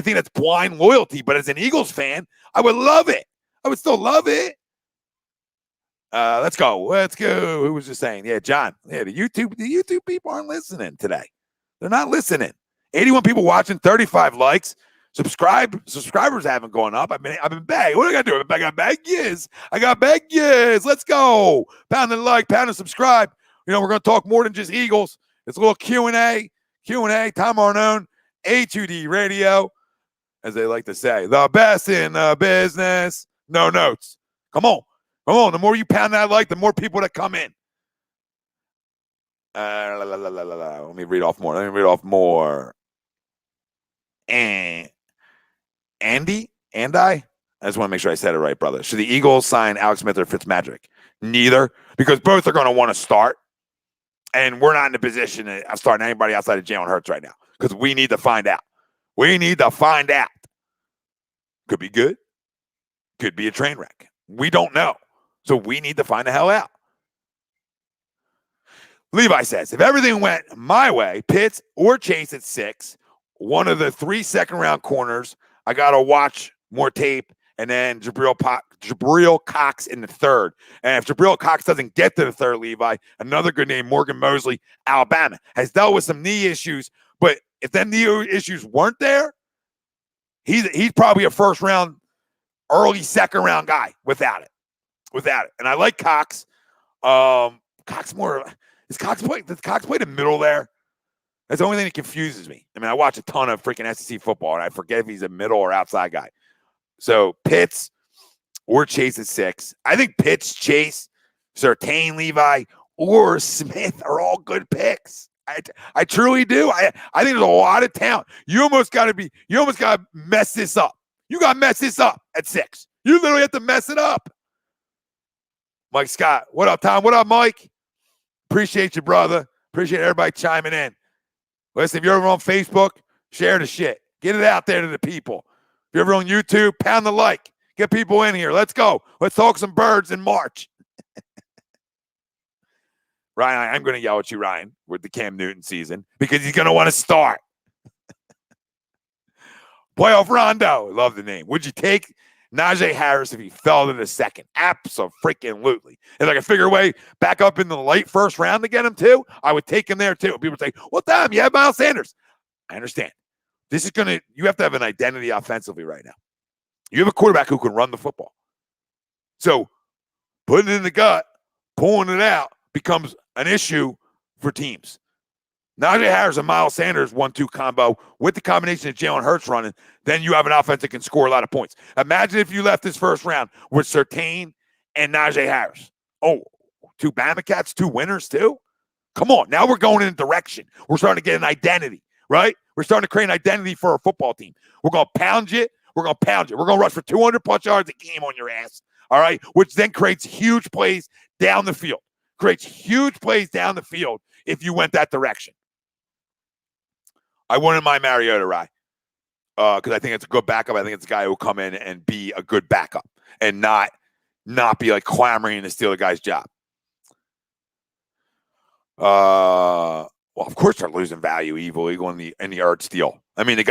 think that's blind loyalty. But as an Eagles fan, I would love it. I would still love it. Let's go. Let's go. Who was just saying? Yeah, John. Yeah, the YouTube people aren't listening today. They're not listening. 81 people watching, 35 likes. Subscribers haven't gone up. I've been begging. What do I got to do? I got baggies. Let's go. Pound the like, pound and subscribe. You know, we're going to talk more than just Eagles. It's a little Q&A. Tom Arnone, A2D Radio, as they like to say. The best in the business. No notes. Come on. The more you pound that like, the more people that come in. Let me read off more. And Andy? I just want to make sure I said it right, brother. Should the Eagles sign Alex Smith or Fitzmagic? Neither, because both are going to want to start. And we're not in a position to start anybody outside of Jalen Hurts right now because we need to find out. Could be good. Could be a train wreck. We don't know. So we need to find the hell out. Levi says, if everything went my way, Pitts or Chase at 6, one of the 3 second-round corners, I got to watch more tape, and then Jabril Cox in the 3rd. And if Jabril Cox doesn't get to the 3rd, Levi, another good name, Morgan Mosley, Alabama, has dealt with some knee issues. But if them knee issues weren't there, he's probably a first-round, early second-round guy without it. And I like Cox. Does Cox play the middle there? That's the only thing that confuses me. I mean, I watch a ton of freaking SEC football, and I forget if he's a middle or outside guy. So Pitts or Chase at 6. I think Pitts, Chase, Surtain, Levi, or Smith are all good picks. I truly do. I think there's a lot of talent. You almost got to mess this up. You got to mess this up at 6. You literally have to mess it up. Mike Scott, what up, Tom? What up, Mike? Appreciate you, brother. Appreciate everybody chiming in. Listen, if you're ever on Facebook, share the shit. Get it out there to the people. If you're ever on YouTube, pound the like. Get people in here. Let's go. Let's talk some birds in March. Ryan, I'm going to yell at you, Ryan, with the Cam Newton season because he's going to want to start. Playoff Rondo. Love the name. Would you take Najee Harris if he fell to the 2nd? Abso-freaking-lutely. If I could figure a way back up in the late first round to get him too, I would take him there too. People say, well, Tom, you have Miles Sanders. I understand. You have to have an identity offensively right now. You have a quarterback who can run the football. So putting it in the gut, pulling it out becomes an issue for teams. Najee Harris and Miles Sanders 1-2 combo with the combination of Jalen Hurts running, then you have an offense that can score a lot of points. Imagine if you left this first round with Surtain and Najee Harris. Oh, 2 Bama Cats, 2 winners too? Come on, now we're going in a direction. We're starting to get an identity, right? We're starting to create an identity for our football team. We're going to pound you. We're going to rush for 200-plus yards a game on your ass, all right? Which then creates huge plays down the field. If you went that direction. I wouldn't mind Mariota, Rye, because I think it's a good backup. I think it's a guy who will come in and be a good backup and not be like clamoring to steal the guy's job. Well, of course they're losing value, Eagle in the Ertz deal. I mean, the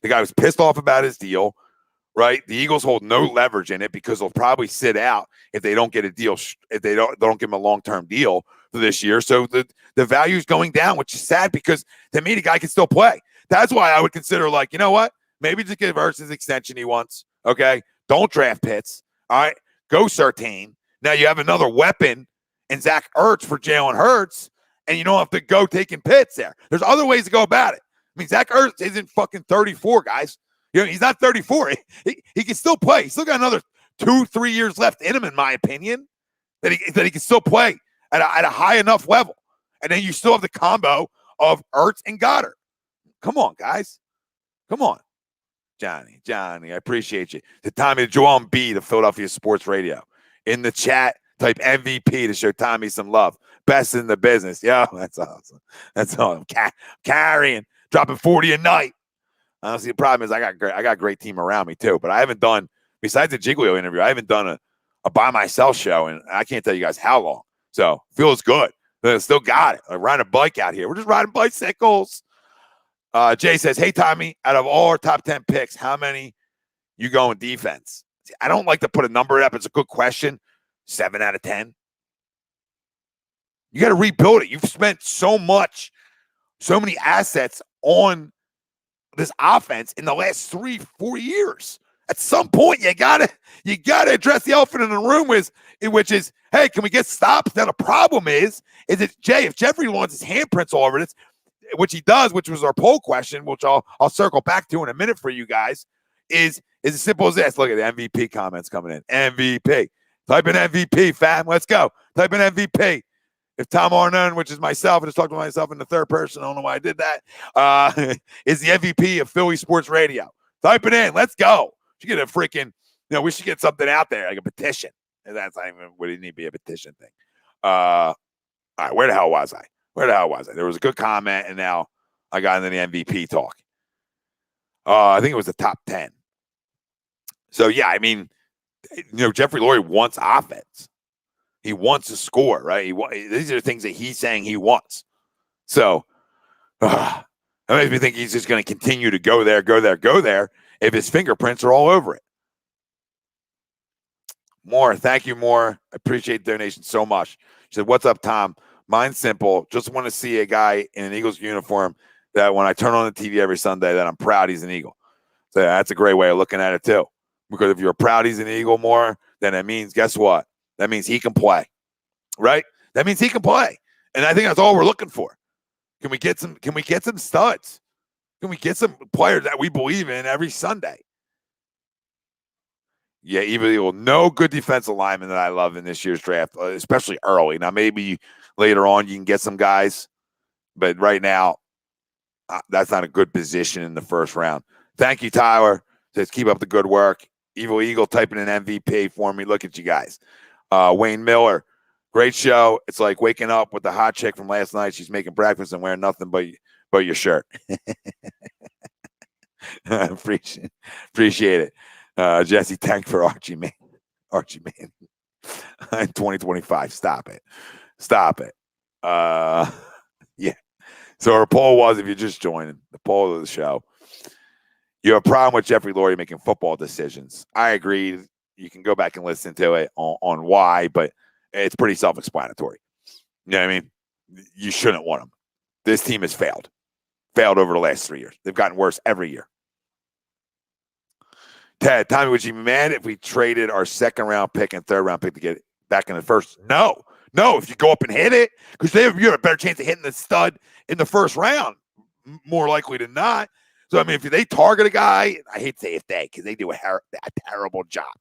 guy was pissed off about his deal, right? The Eagles hold no leverage in it because they'll probably sit out if they don't get a deal, if they don't give him a long-term deal for this year. So the value is going down, which is sad because to me, the guy can still play. That's why I would consider, like, you know what? Maybe just give Ertz his extension he wants. Okay. Don't draft Pitts. All right. Go Surtain. Now you have another weapon in Zach Ertz for Jalen Hurts, and you don't have to go taking Pitts there. There's other ways to go about it. I mean, Zach Ertz isn't fucking 34, guys. You know, he's not 34. He can still play. He's still got another 2-3 years left in him, in my opinion, that he can still play at a high enough level. And then you still have the combo of Ertz and Goddard. Come on, guys. Come on. Johnny, I appreciate you. The Tommy Joel B, the Philadelphia Sports Radio. In the chat, type MVP to show Tommy some love. Best in the business. Yeah, that's awesome. That's awesome. Carrying, dropping 40 a night. Honestly, the problem is I got a great team around me too, but I haven't done, besides the Jiglio interview, I haven't done a by myself show, and I can't tell you guys how long. So feels good. Still got it. I'm riding a bike out here. We're just riding bicycles. Jay says, hey, Tommy, out of all our top 10 picks, how many you go in defense? See, I don't like to put a number up. It's a good question. 7 out of 10. You got to rebuild it. You've spent so many assets on this offense in the last 3-4 years. At some point, you gotta address the elephant in the room, which is, hey, can we get stops? Now the problem is it if Jeffrey wants his handprints all over this, which he does, which was our poll question, which I'll circle back to in a minute for you guys, is as simple as this. Look at the MVP comments coming in. MVP. Type in MVP, fam. Let's go. Type in MVP. If Tom Arnone, which is myself, I just talked to myself in the third person, I don't know why I did that, is the MVP of Philly Sports Radio. Type it in. Let's go. We should get a freaking, we should get something out there, like a petition. And that's not even what it need to be, a petition thing. All right, where the hell was I? There was a good comment, and now I got into the MVP talk. I think it was the top 10. So, yeah, I mean, Jeffery Lurie wants offense. He wants to score, right? These are the things that he's saying he wants. So that makes me think he's just going to continue to go there if his fingerprints are all over it. Moore, thank you, Moore. I appreciate the donation so much. She said, what's up, Tom? Mine's simple. Just want to see a guy in an Eagles uniform that when I turn on the TV every Sunday that I'm proud he's an Eagle. So that's a great way of looking at it, too. Because if you're proud he's an Eagle more, then it means, guess what? That means he can play, right? That means he can play. And I think that's all we're looking for. Can we get some studs? Can we get some players that we believe in every Sunday? Yeah, even no good defensive lineman that I love in this year's draft, especially early. Now, maybe later on you can get some guys, but right now, that's not a good position in the first round. Thank you, Tyler. Says keep up the good work. Evil Eagle typing in MVP for me. Look at you guys. Wayne Miller, great show. It's like waking up with the hot chick from last night. She's making breakfast and wearing nothing but your shirt. Appreciate it. Jesse, thank for Archie Man. 2025. Stop it. Yeah. So our poll was, if you're just joining, the poll of the show, you have a problem with Jeffery Lurie making football decisions. I agree. You can go back and listen to it on why, but it's pretty self-explanatory. You know what I mean? You shouldn't want him. This team has failed over the last 3 years. They've gotten worse every year. Ted, Tommy, would you be mad if we traded our second-round pick and third-round pick to get back in the first? No, if you go up and hit it, because you have a better chance of hitting the stud in the first round, more likely than not. So, I mean, if they target a guy, I hate to say if they, because they do a terrible job.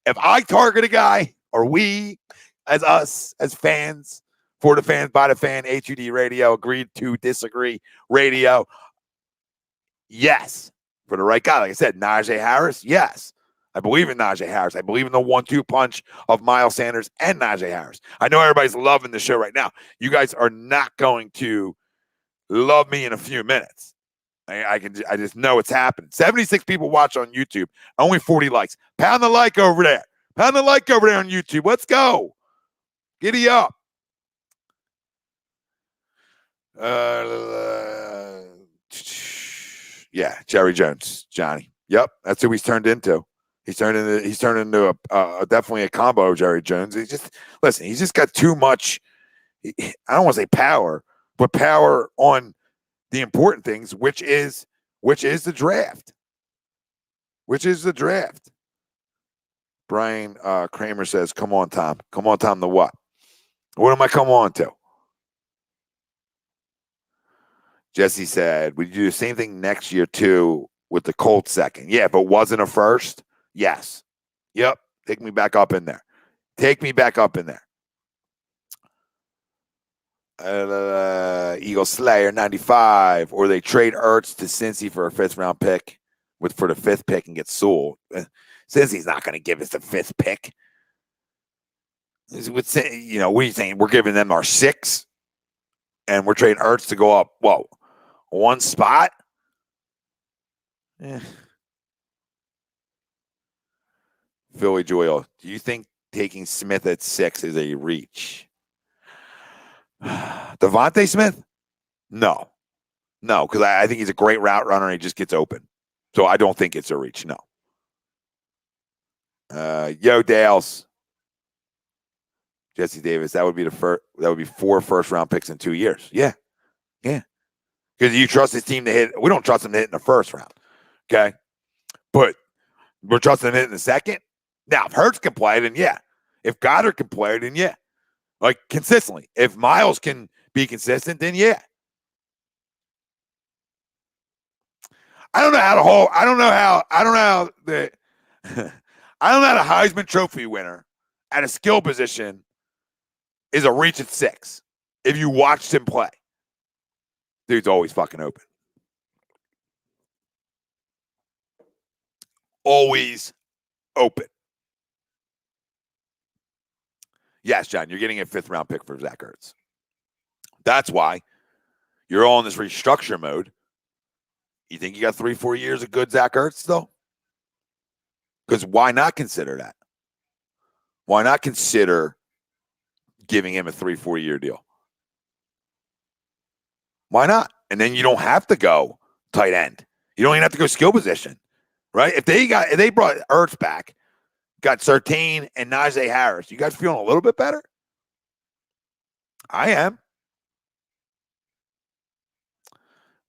If I target a guy, or we, as us, as fans, for the fans, by the fan, HUD radio, agreed to disagree radio, yes. For the right guy, like I said, Najee Harris, yes. I believe in Najee Harris. I believe in the 1-2 punch of Miles Sanders and Najee Harris. I know everybody's loving the show right now. You guys are not going to love me in a few minutes. I just know it's happening. 76 people watch on YouTube, only 40 likes. Pound the like over there. On YouTube. Let's go. Giddy up. Yeah, Jerry Jones, Johnny. Yep, that's who he's turned into. He's turned into a definitely a combo of Jerry Jones. He's just got too much. I don't want to say power, but power on the important things, which is the draft. Brian Kramer says, "Come on, Tom. Come on, Tom. The what? What am I come on to?" Jesse said, "Would you do the same thing next year too with the Colts second?" Yeah, if it wasn't a first, yes. Yep. Take me back up in there. Eagle Slayer 95, or they trade Ertz to Cincy for a 5th round pick for the 5th pick and get Sewell. Cincy's not going to give us the 5th pick. What are you saying? We're giving them our 6, and we're trading Ertz to go up. Whoa, one spot. Philly Joel, do you think taking Smith at 6 is a reach? Devontae Smith? No, because I think he's a great route runner and he just gets open. So I don't think it's a reach, no. Yo, Dales. Jesse Davis, that would be that would be 4 first-round picks in 2 years. Yeah. Because you trust his team to hit. We don't trust him to hit in the first round. Okay. But we're trusting him to hit in the second. Now, if Hurts can play, then yeah. If Goddard can play, then yeah. Like consistently. If Miles can be consistent, then yeah. I don't know how the Heisman Trophy winner at a skill position is a reach at 6. If you watched him play, dude's always fucking open. Always open. Yes, John, you're getting a 5th-round pick for Zach Ertz. That's why you're all in this restructure mode. You think you got 3-4 years of good Zach Ertz, though? Because why not consider that? Why not consider giving him a 3-4 year deal? Why not? And then you don't have to go tight end. You don't even have to go skill position, right? If they brought Ertz back, got Surtain and Najee Harris, you guys feeling a little bit better? I am.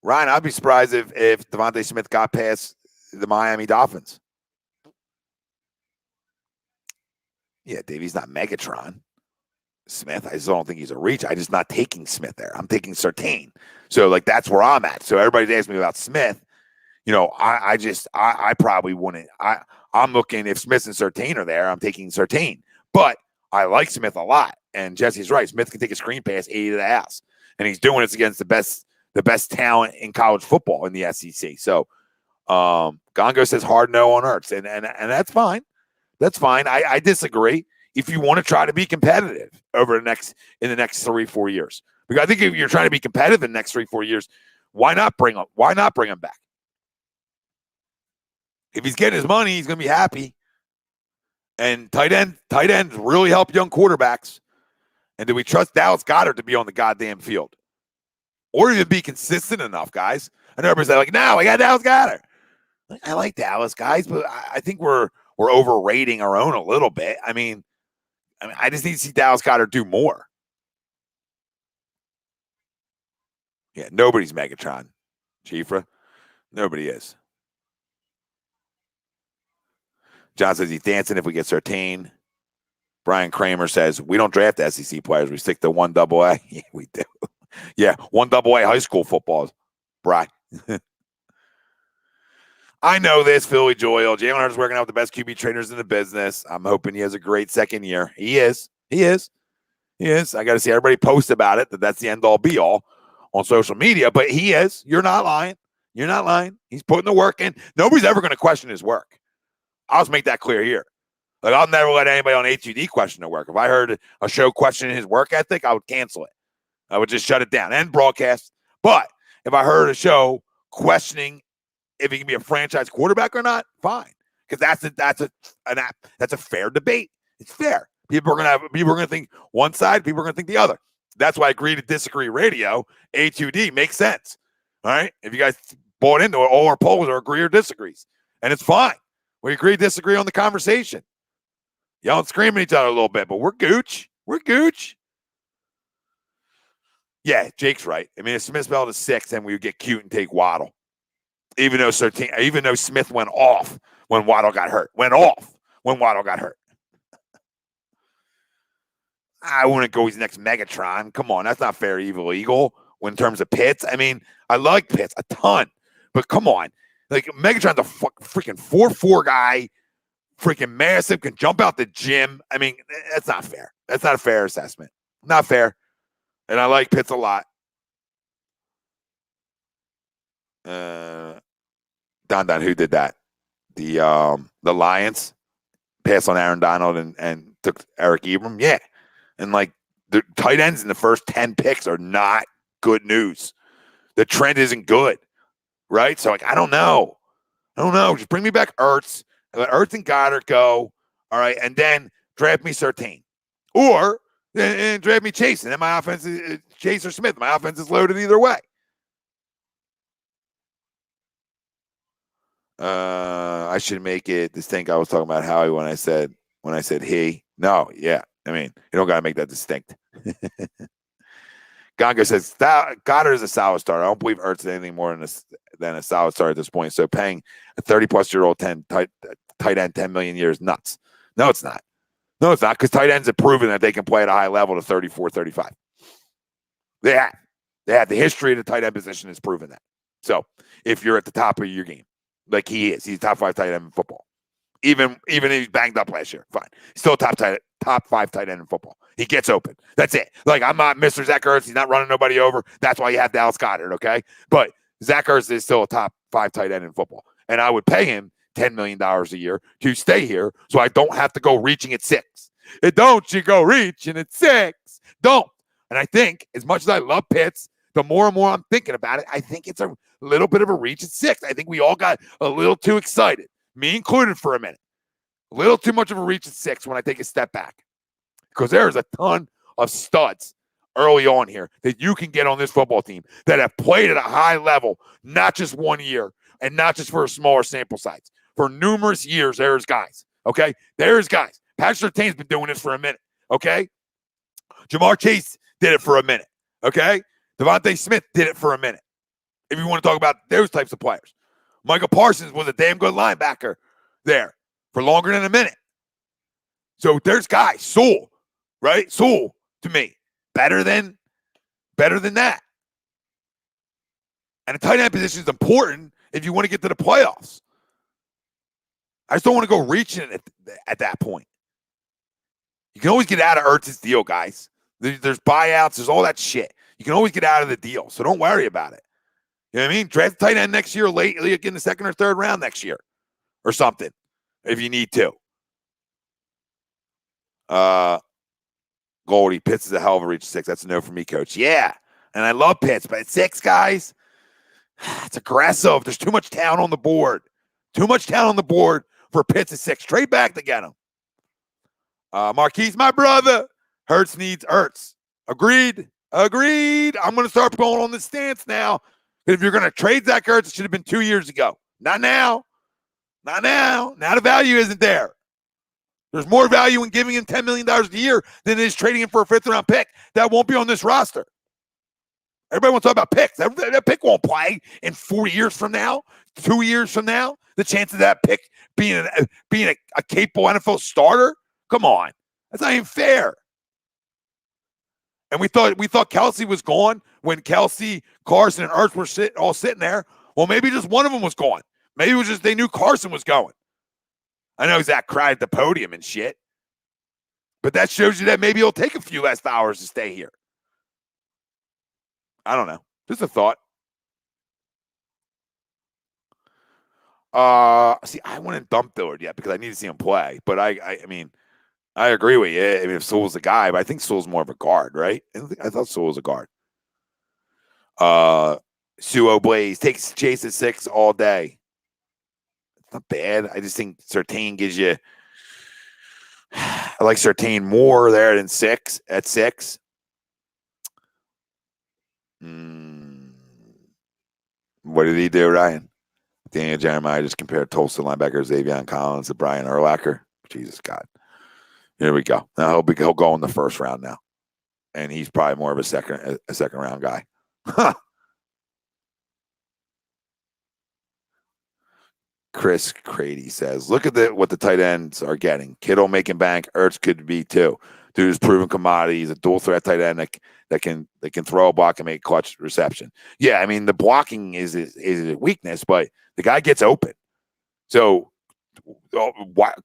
Ryan, I'd be surprised if Devontae Smith got past the Miami Dolphins. Yeah, Dave, he's not Megatron. Smith, I just don't think he's a reach. I'm just not taking Smith there. I'm taking Surtain. So, like, that's where I'm at. So everybody's asking me about Smith. You know, I probably wouldn't. I'm looking, if Smith and Surtain are there, I'm taking Surtain. But I like Smith a lot. And Jesse's right. Smith can take a screen pass 80 to the house. And he's doing it against the best talent in college football in the SEC. So Gongo says hard no on Ertz. And that's fine. That's fine. I disagree. If you want to try to be competitive in the next 3-4 years. Because I think if you're trying to be competitive in the next 3-4 years, why not bring him back? If he's getting his money, he's going to be happy. And tight ends really help young quarterbacks. And do we trust Dallas Goedert to be on the goddamn field? Or even be consistent enough, guys? I know everybody's like, no, I got Dallas Goedert. I like Dallas, guys, but I think we're overrating our own a little bit. I mean, I just need to see Dallas Goedert do more. Yeah, nobody's Megatron, Chifra. Nobody is. John says he's dancing if we get Surtain. Brian Kramer says, we don't draft SEC players. We stick to 1AA. Yeah, we do. Yeah, 1AA high school football. Brian. I know this, Philly Joyle. Jalen Hurts is working out with the best QB trainers in the business. I'm hoping he has a great second year. He is. I got to see everybody post about it, that's the end-all, be-all on social media. But he is. You're not lying. He's putting the work in. Nobody's ever going to question his work. I'll just make that clear here. Like, I'll never let anybody on HUD question their work. If I heard a show questioning his work ethic, I would cancel it. I would just shut it down and broadcast. But if I heard a show questioning if he can be a franchise quarterback or not, fine. Because that's a fair debate. It's fair. People are gonna think one side, people are gonna think the other. That's why agree to disagree radio, HUD, makes sense. All right. If you guys bought into it, all our polls are agree or disagrees. And it's fine. We agree, disagree on the conversation. Y'all and scream at each other a little bit, but we're gooch. Yeah, Jake's right. I mean, if Smith fell to 6, then we would get cute and take Waddle. Even though Smith went off when Waddle got hurt. I wouldn't go he's next Megatron. Come on, that's not fair, Evil Eagle. In terms of Pitts, I mean, I like Pitts a ton, but come on. Like, Megatron's a freaking 4'4" guy, freaking massive, can jump out the gym. I mean, that's not fair. That's not a fair assessment. Not fair. And I like Pitts a lot. Don, who did that? The Lions pass on Aaron Donald and took Eric Ebram. Yeah. And like the tight ends in the first 10 picks are not good news. The trend isn't good. Right? So like, I don't know. Just bring me back Ertz. Let Ertz and Goddard go. All right. And then draft me Surtain. Or and draft me Chase. And then my offense is Chase or Smith. My offense is loaded either way. I should make it this thing I was talking about Howie when I said he. No, yeah. I mean, you don't got to make that distinct. Ganga says, Goddard is a solid starter. I don't believe Ertz is anything more than a solid starter at this point. So paying a 30-plus-year-old tight end 10 million years nuts. No, it's not. No, it's not, because tight ends have proven that they can play at a high level to 34, 35. They have. The history of the tight end position has proven that. So if you're at the top of your game, like he is, he's top 5 tight end in football. Even if he's banged up last year, fine. He's still top 5 tight end in football. He gets open. That's it. Like, I'm not Mr. Zach Ertz. He's not running nobody over. That's why you have Dallas Goedert, okay? But Zach Ertz is still a top 5 tight end in football. And I would pay him $10 million a year to stay here so I don't have to go reaching at 6. Don't you go reaching at 6. Don't. And I think, as much as I love Pitts, the more and more I'm thinking about it, I think it's a little bit of a reach at 6. I think we all got a little too excited, me included for a minute. A little too much of a reach at 6 when I take a step back. Because there's a ton of studs early on here that you can get on this football team that have played at a high level, not just 1 year and not just for a smaller sample size. For numerous years, there's guys, okay? There's guys. Patrick Surtain's been doing this for a minute, okay? Jamar Chase did it for a minute, okay? Devontae Smith did it for a minute, if you want to talk about those types of players. Michael Parsons was a damn good linebacker there for longer than a minute. So there's guys. Sewell, right? Sewell, to me, better than that. And the tight end position is important if you want to get to the playoffs. I just don't want to go reaching at that point. You can always get out of Ertz's deal, guys. There's buyouts. There's all that shit. You can always get out of the deal, so don't worry about it. You know what I mean? Draft a tight end next year, late in the 2nd or 3rd round next year or something, if you need to. Goldie, Pitts is a hell of a reach 6. That's a no for me, Coach. Yeah, and I love Pitts, but at 6, guys, it's aggressive. There's too much talent on the board. Too much talent on the board for Pitts at 6. Trade back to get him. Marquise, my brother. Hurts needs Ertz. Agreed. I'm going to start going on this stance now. If you're going to trade Zach Ertz, it should have been 2 years ago. Not now. Now the value isn't there. There's more value in giving him $10 million a year than it is trading him for a 5th-round pick that won't be on this roster. Everybody wants to talk about picks. That pick won't play in 4 years from now, 2 years from now. The chance of that pick being a capable NFL starter? Come on. That's not even fair. And we thought Kelsey was gone when Kelsey, Carson, and Ertz were all sitting there. Well, maybe just one of them was gone. Maybe it was just they knew Carson was going. I know Zach cried at the podium and shit. But that shows you that maybe it'll take a few less hours to stay here. I don't know. Just a thought. See, I wouldn't dump Dillard yet because I need to see him play. But I mean, I agree with you. I mean, if Sewell's the guy, but I think Sewell's more of a guard, right? I thought Sewell was a guard. Suo Blaze takes Chase at 6 all day. It's not bad. I just think Surtain gives you. I like Surtain more there than 6 at 6. What did he do, Ryan? Daniel Jeremiah just compared Tulsa linebacker Xavier Collins to Brian Urlacher. Jesus God. Here we go. Now he'll go in the 1st round now. And he's probably more of a second round guy. Huh. Chris Crady says, look at what the tight ends are getting. Kittle making bank. Ertz could be too. Dude is proven commodity. He's a dual threat tight end that can throw a block and make clutch reception. Yeah, I mean, the blocking is a weakness, but the guy gets open. So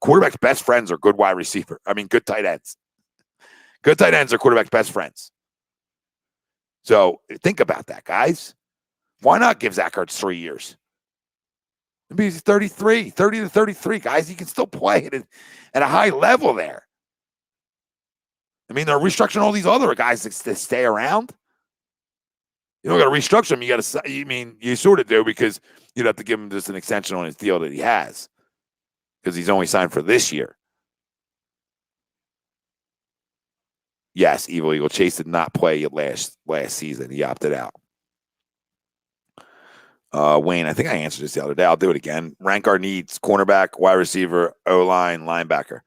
quarterback's best friends are good wide receiver. I mean, good tight ends. Good tight ends are quarterback's best friends. So think about that, guys. Why not give Zach Ertz 3 years? Maybe he's 30 to 33, guys. He can still play at a high level there. I mean, they're restructuring all these other guys to stay around. You don't got to restructure them. You sort of do because you'd have to give him just an extension on his deal that he has because he's only signed for this year. Yes, Evil Eagle Chase did not play last season. He opted out. Wayne, I think I answered this the other day. I'll do it again. Rank our needs: cornerback, wide receiver, O-line, linebacker.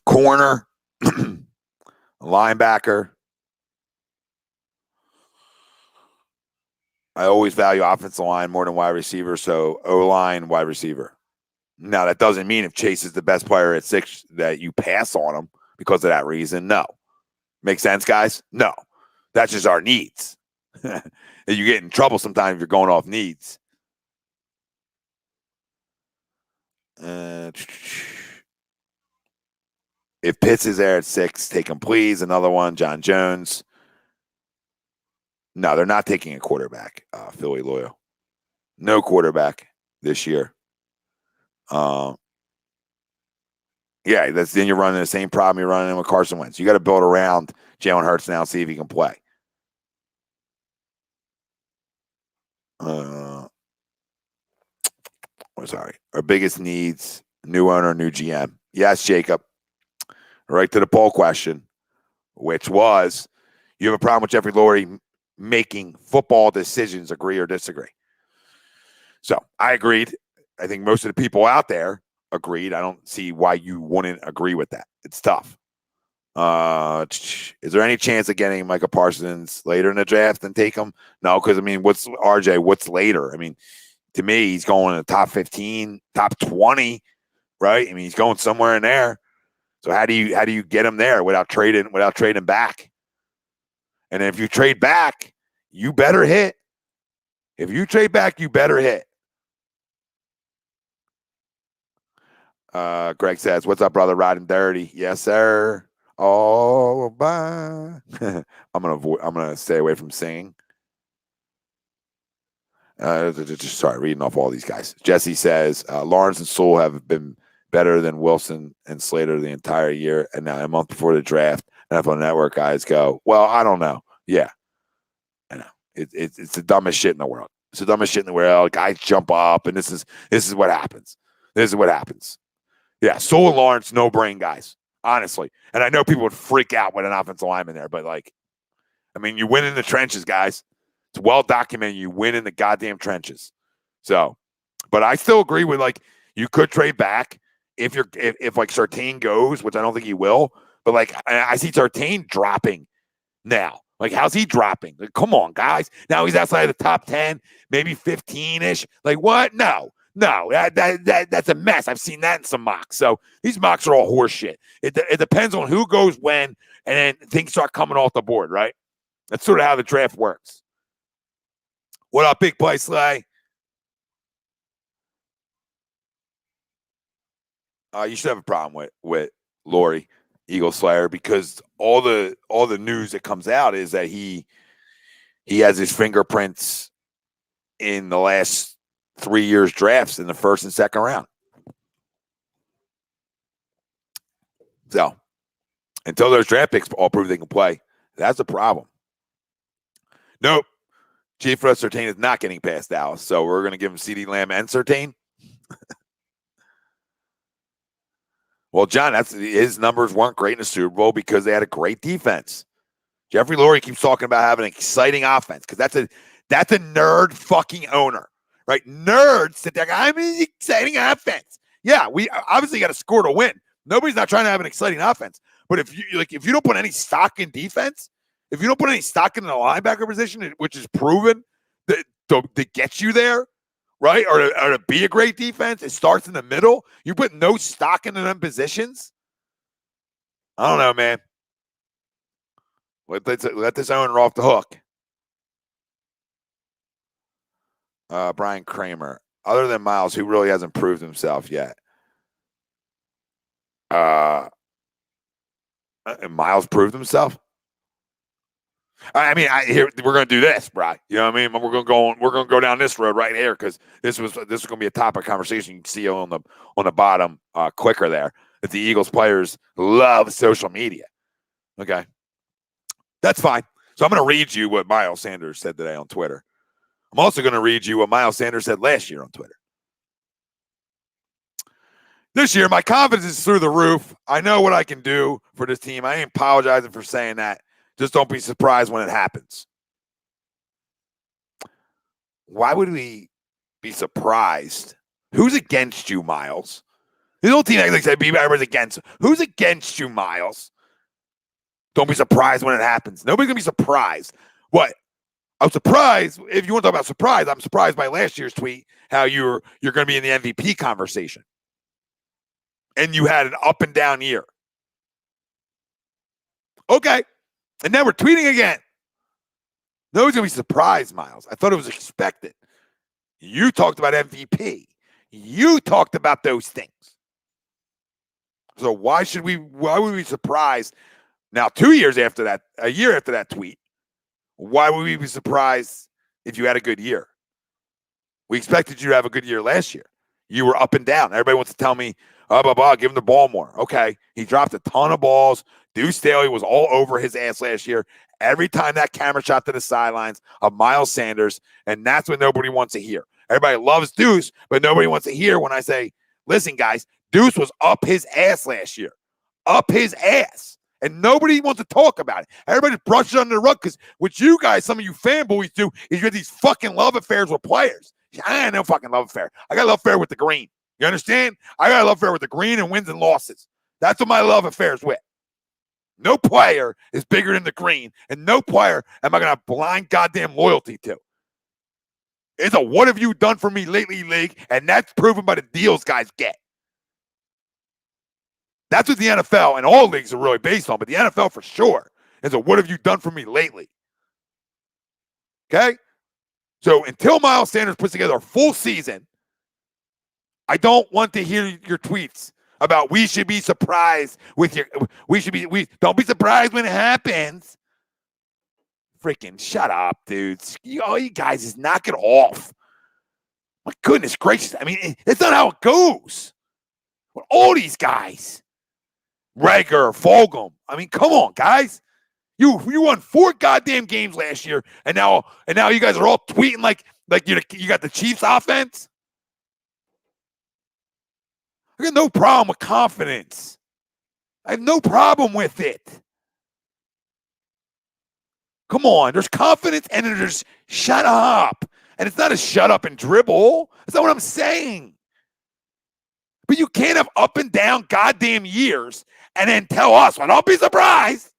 Corner, linebacker. I always value offensive line more than wide receiver, so O-line, wide receiver. Now, that doesn't mean if Chase is the best player at 6 that you pass on him because of that reason. No. Make sense, guys? No. That's just our needs. You get in trouble sometimes if you're going off needs. If Pitts is there at 6, take him, please. Another one, John Jones. No, they're not taking a quarterback, Philly Loyal. No quarterback this year. Yeah, then you're running the same problem you're running with Carson Wentz. You got to build around Jalen Hurts now and see if he can play. Sorry. Our biggest needs, new owner, new GM. Yes, Jacob. Right to the poll question, which was, you have a problem with Jeffery Lurie making football decisions, agree or disagree? So I agreed. I think most of the people out there agreed. I don't see why you wouldn't agree with that. It's tough. Is there any chance of getting Micah Parsons later in the draft and take him? No, because, I mean, what's later? I mean, to me, he's going in the top 15, top 20, right? I mean, he's going somewhere in there. So how do you get him there without trading back? And then if you trade back, you better hit. If you trade back, you better hit. Greg says, "What's up, brother? Riding dirty." Yes, sir. Oh, bye. I'm gonna stay away from singing. Sorry, reading off all these guys. Jesse says, Lawrence and Sewell have been better than Wilson and Slater the entire year, and now a month before the draft, NFL Network guys go, well, I don't know. Yeah, I know. It's the dumbest shit in the world. It's the dumbest shit in the world. Guys jump up, and this is what happens. This is what happens. Yeah, Sewell and Lawrence, no brain guys, honestly. And I know people would freak out with an offensive lineman there, but I mean, you win in the trenches, guys. It's well documented. You win in the goddamn trenches. So, but I still agree with you could trade back if Surtain goes, which I don't think he will. But I see Surtain dropping now. How's he dropping? Come on, guys. Now he's outside the top 10, maybe 15-ish. What? No, that's a mess. I've seen that in some mocks. So these mocks are all horseshit. It depends on who goes when, and then things start coming off the board, right? That's sort of how the draft works. What up, Big Play Slay? You should have a problem with Lurie, Eagle Slayer, because all the news that comes out is that he has his fingerprints in the last 3 years drafts in the first and second round. So until those draft picks all prove they can play, that's a problem. Nope. Chief Surtain is not getting past Dallas, so we're going to give him CeeDee Lamb and Surtain. Well, John, his numbers weren't great in the Super Bowl because they had a great defense. Jeffery Lurie keeps talking about having an exciting offense because that's a nerd fucking owner, right? Nerds sit there, I'm an exciting offense. Yeah, we obviously got to score to win. Nobody's not trying to have an exciting offense. But if you don't put any stock in defense, if you don't put any stock in the linebacker position, which is proven to get you there, right? Or to be a great defense, it starts in the middle. You put no stock into them positions. I don't know, man. Let this owner off the hook. Brian Kramer. Other than Miles, who really hasn't proved himself yet? Miles proved himself. I mean, here we're going to do this, bro. You know what I mean? We're going to go down this road right here because this was going to be a topic of conversation. You can see on the bottom clicker there that the Eagles players love social media. Okay, that's fine. So I'm going to read you what Miles Sanders said today on Twitter. I'm also going to read you what Miles Sanders said last year on Twitter. This year, my confidence is through the roof. I know what I can do for this team. I ain't apologizing for saying that. Just don't be surprised when it happens. Why would we be surprised. Who's against you, Miles? The whole team like said, everybody's against. Who's against you, Miles? Don't be surprised when it happens. Nobody's gonna be surprised. What? I'm surprised. If you want to talk about surprise, I'm surprised by last year's tweet how you're going to be in the MVP conversation, and you had an up and down year. Okay, and now we're tweeting again. Nobody's gonna be surprised, Miles. I thought it was expected. You talked about MVP. You talked about those things. So why would we be surprised now 2 years after that, a year after that tweet? Why would we be surprised if you had a good year? We expected you to have a good year last year. You were up and down. Everybody wants to tell me, give him the ball more. Okay. He dropped a ton of balls. Deuce Staley was all over his ass last year. Every time that camera shot to the sidelines of Miles Sanders, and that's what nobody wants to hear. Everybody loves Deuce, but nobody wants to hear when I say, listen, guys, Deuce was up his ass last year. Up his ass. And nobody wants to talk about it. Everybody brushes it under the rug because what you guys, some of you fanboys do is you have these fucking love affairs with players. I ain't no fucking love affair. I got a love affair with the green. You understand? I got a love affair with the green and wins and losses. That's what my love affair is with. No player is bigger than the green, and no player am I going to have blind goddamn loyalty to. It's a what have you done for me lately league, and that's proven by the deals guys get. That's what the NFL and all leagues are really based on, but the NFL for sure is a what have you done for me lately? Okay? So until Miles Sanders puts together a full season, I don't want to hear your tweets about we should be surprised with your don't be surprised when it happens. Freaking shut up, dudes. All you guys is knock it off. My goodness gracious. I mean, it's not how it goes. With all these guys. Rager, Fulgham. I mean, come on, guys. You won 4 goddamn games last year, and now you guys are all tweeting like you got the Chiefs offense. I got no problem with confidence. I have no problem with it. Come on, there's confidence and there's shut up. And it's not a shut up and dribble. That's not what I'm saying. But you can't have up and down goddamn years and then tell us, well, don't be surprised.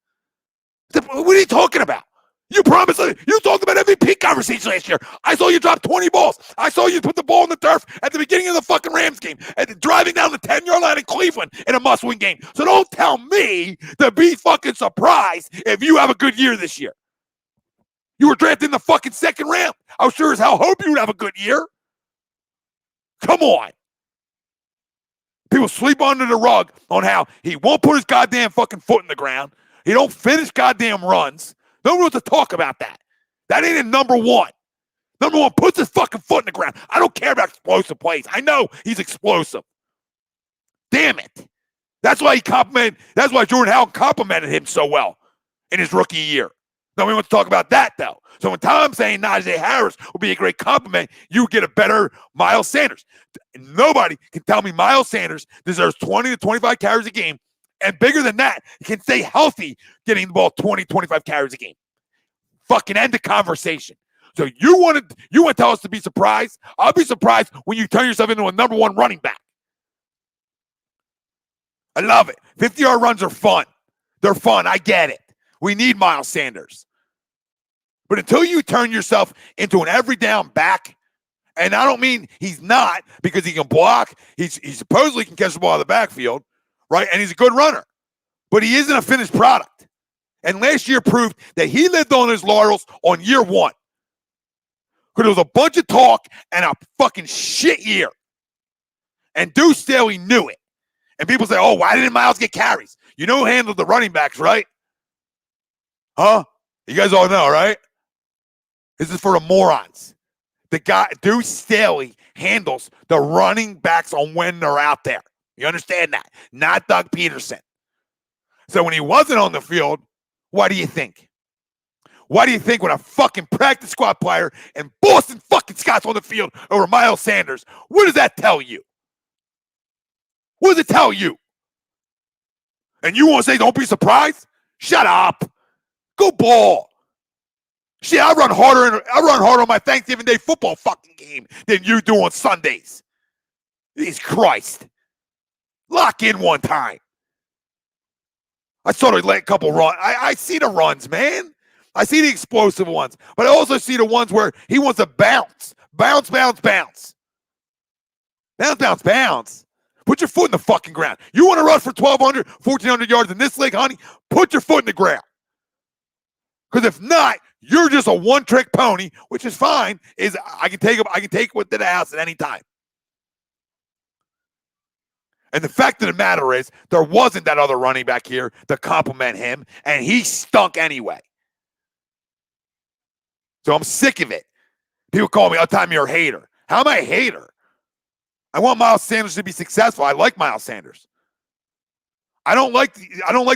What are you talking about? You promised, you talked about MVP conversation last year. I saw you drop 20 balls. I saw you put the ball in the turf at the beginning of the fucking Rams game and driving down the 10-yard line in Cleveland in a must-win game. So don't tell me to be fucking surprised if you have a good year this year. You were drafted in the fucking second round. I was sure as hell hope you would have a good year. Come on. People sleep under the rug on how he won't put his goddamn fucking foot in the ground. He don't finish goddamn runs. No one wants to talk about that. That ain't a number one. Number one puts his fucking foot in the ground. I don't care about explosive plays. I know he's explosive. Damn it. That's why Jordan Howard complimented him so well in his rookie year. Nobody wants to talk about that, though. So when Tom's saying Najee Harris will be a great compliment, you get a better Miles Sanders. Nobody can tell me Miles Sanders deserves 20 to 25 carries a game. And bigger than that, he can stay healthy getting the ball 20, 25 carries a game. Fucking end the conversation. So you want to tell us to be surprised? I'll be surprised when you turn yourself into a number one running back. I love it. 50-yard runs are fun. They're fun. I get it. We need Miles Sanders. But until you turn yourself into an every down back, and I don't mean he's not because he can block. He supposedly can catch the ball out of the backfield, right? And he's a good runner. But he isn't a finished product. And last year proved that he lived on his laurels on year one. Because there was a bunch of talk and a fucking shit year. And Deuce Staley knew it. And people say, oh, why didn't Miles get carries? You know who handled the running backs, right? Huh? You guys all know, right? This is for the morons. The guy, Deuce Staley, handles the running backs on when they're out there. You understand that? Not Doug Peterson. So when he wasn't on the field, what do you think? Why do you think when a fucking practice squad player and Boston fucking Scott's on the field over Miles Sanders, what does that tell you? What does it tell you? And you want to say don't be surprised? Shut up. Go ball. Shit, I run harder on my Thanksgiving Day football fucking game than you do on Sundays. Jesus Christ. Lock in one time. I sort of let a couple run. I see the runs, man. I see the explosive ones, but I also see the ones where he wants to bounce. Bounce, bounce, bounce. Bounce, bounce, bounce. Put your foot in the fucking ground. You want to run for 1,200, 1,400 yards in this league, honey? Put your foot in the ground. Because if not, you're just a one-trick pony, which is fine. I can take it to the house at any time. And the fact of the matter is, there wasn't that other running back here to compliment him, and he stunk anyway. So I'm sick of it. People call me all the time, you're a hater. How am I a hater? I want Miles Sanders to be successful. I like Miles Sanders. I don't like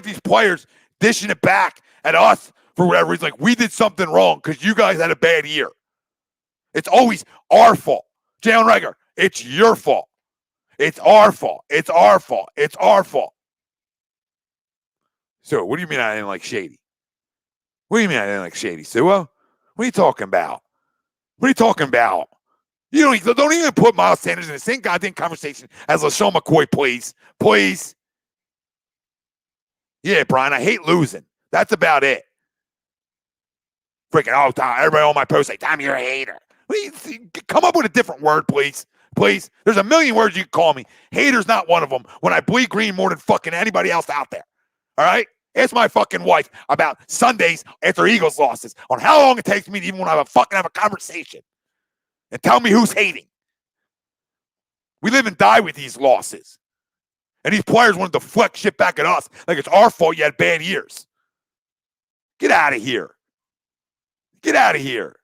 these players dishing it back at us for whatever reason. Like, we did something wrong because you guys had a bad year. It's always our fault. Jalen Reagor, it's your fault. It's our fault. It's our fault. It's our fault. So what do you mean I didn't like Shady? What do you mean I didn't like Shady, Suo? What are you talking about? What are you talking about? You don't even put Miles Sanders in the same goddamn conversation as LaShawn McCoy, please. Please. Yeah, Brian, I hate losing. That's about it. Freaking, oh, Tom, everybody on my post say, Tom, you're a hater. Come up with a different word, please. Please. There's a million words you can call me. Hater's not one of them when I bleed green more than fucking anybody else out there. All right? Ask my fucking wife about Sundays after Eagles losses on how long it takes me to even want to have a conversation. And tell me who's hating. We live and die with these losses. And these players want to deflect shit back at us like it's our fault you had bad years. Get out of here. Get out of here.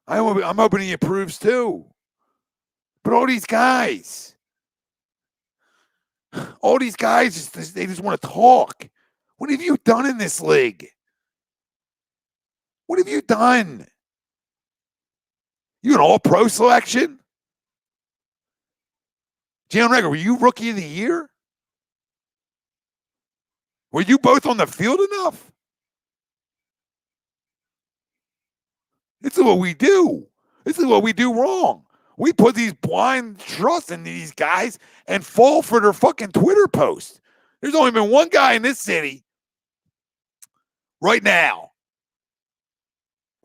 I'm hoping he approves too. But all these guys, they just want to talk. What have you done in this league? What have you done? You an all-pro selection? Jalen Reagor, were you rookie of the year? Were you both on the field enough? This is what we do. This is what we do wrong. We put these blind trust in these guys and fall for their fucking Twitter posts. There's only been one guy in this city right now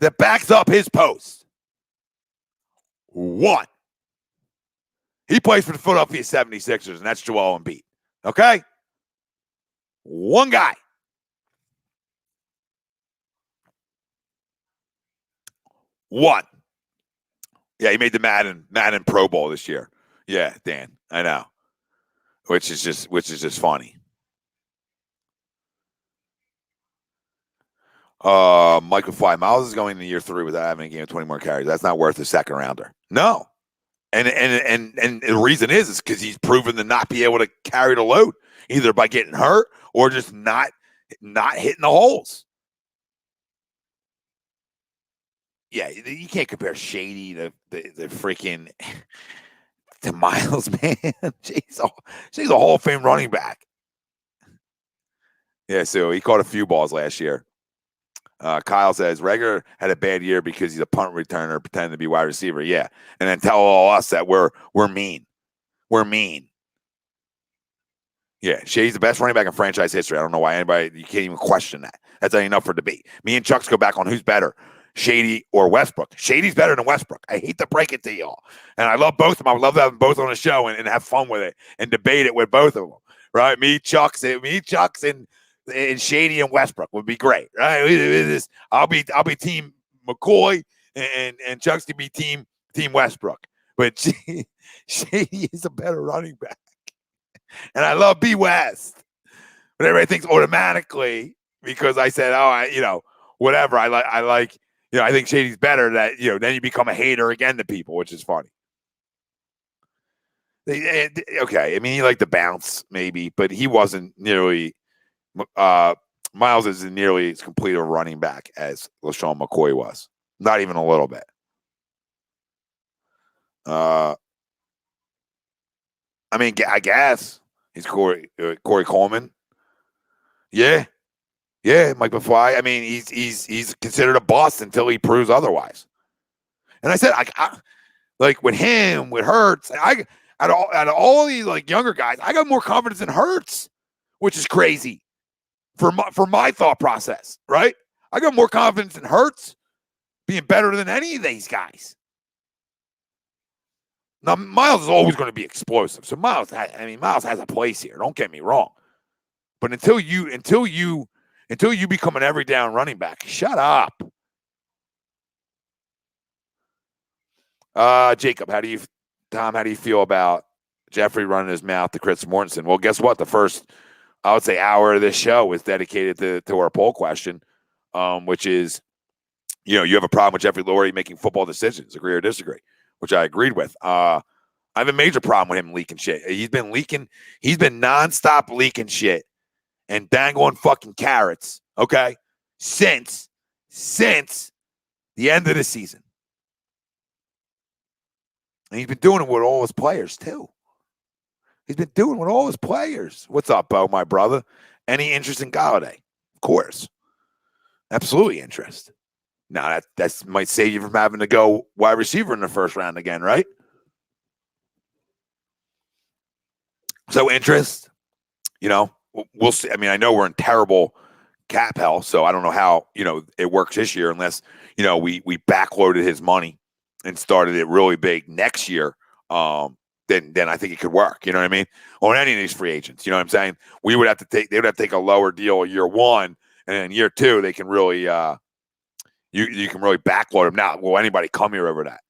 that backs up his posts. One. He plays for the Philadelphia 76ers, and that's Joel Embiid. Okay? One guy. One. Yeah, he made the Madden Pro Bowl this year. Yeah, Dan, I know. Which is just funny. Michael Fly, Miles is going into year 3 without having a game of 20 more carries. That's not worth a second rounder. No. And the reason is because he's proven to not be able to carry the load, either by getting hurt or just not hitting the holes. Yeah, you can't compare Shady to the freaking to Miles, man. She's a Hall of Fame running back. Yeah, so he caught a few balls last year. Kyle says Reagor had a bad year because he's a punt returner pretending to be wide receiver. Yeah, and then tell all us that we're mean. We're mean. Yeah, Shady's the best running back in franchise history. I don't know why you can't even question that. That's not enough for debate. Me and Chucks go back on who's better, Shady or Westbrook. Shady's better than Westbrook. I hate to break it to y'all. And I love both of them. I would love to have them both on the show and have fun with it and debate it with both of them. Right? Me, Chucks, and Shady and Westbrook would be great. Right? I'll be team McCoy and Chucks can be team Westbrook. But Shady is a better running back. And I love B West. But everybody thinks automatically because I said, whatever. I like, I think Shady's better that, then you become a hater again to people, which is funny. Okay. I mean, he liked the bounce maybe, but he wasn't nearly, Miles isn't nearly as complete a running back as LaShawn McCoy was. Not even a little bit. I mean, I guess he's Corey Coleman. Yeah. Mike McFly. I mean, he's considered a bust until he proves otherwise. And I said, I like with him, with Hurts, out of all these like younger guys, I got more confidence in Hurts, which is crazy for my thought process, right? I got more confidence in Hurts being better than any of these guys. Now, Miles is always going to be explosive. So Miles has a place here. Don't get me wrong. But until you become an every down running back, shut up. Jacob, how do you feel about Jeffrey running his mouth to Chris Mortensen? Well, guess what? The first, I would say, hour of this show was dedicated to our poll question, which is, you have a problem with Jeffery Lurie making football decisions, agree or disagree, which I agreed with. I have a major problem with him leaking shit. He's been nonstop leaking shit and dangling fucking carrots, okay, since the end of the season. And he's been doing it with all his players, too. He's been doing it with all his players. What's up, Bo, my brother? Any interest in Galladay? Of course. Absolutely interest. Now, that might save you from having to go wide receiver in the first round again, right? So interest, we'll see. I mean, I know we're in terrible cap hell, so I don't know how, it works this year unless, we backloaded his money and started it really big next year. Then I think it could work. You know what I mean? On any of these free agents, you know what I'm saying? They would have to take a lower deal year one, and then year two, they can really, you can really backload them. Now, will anybody come here over that?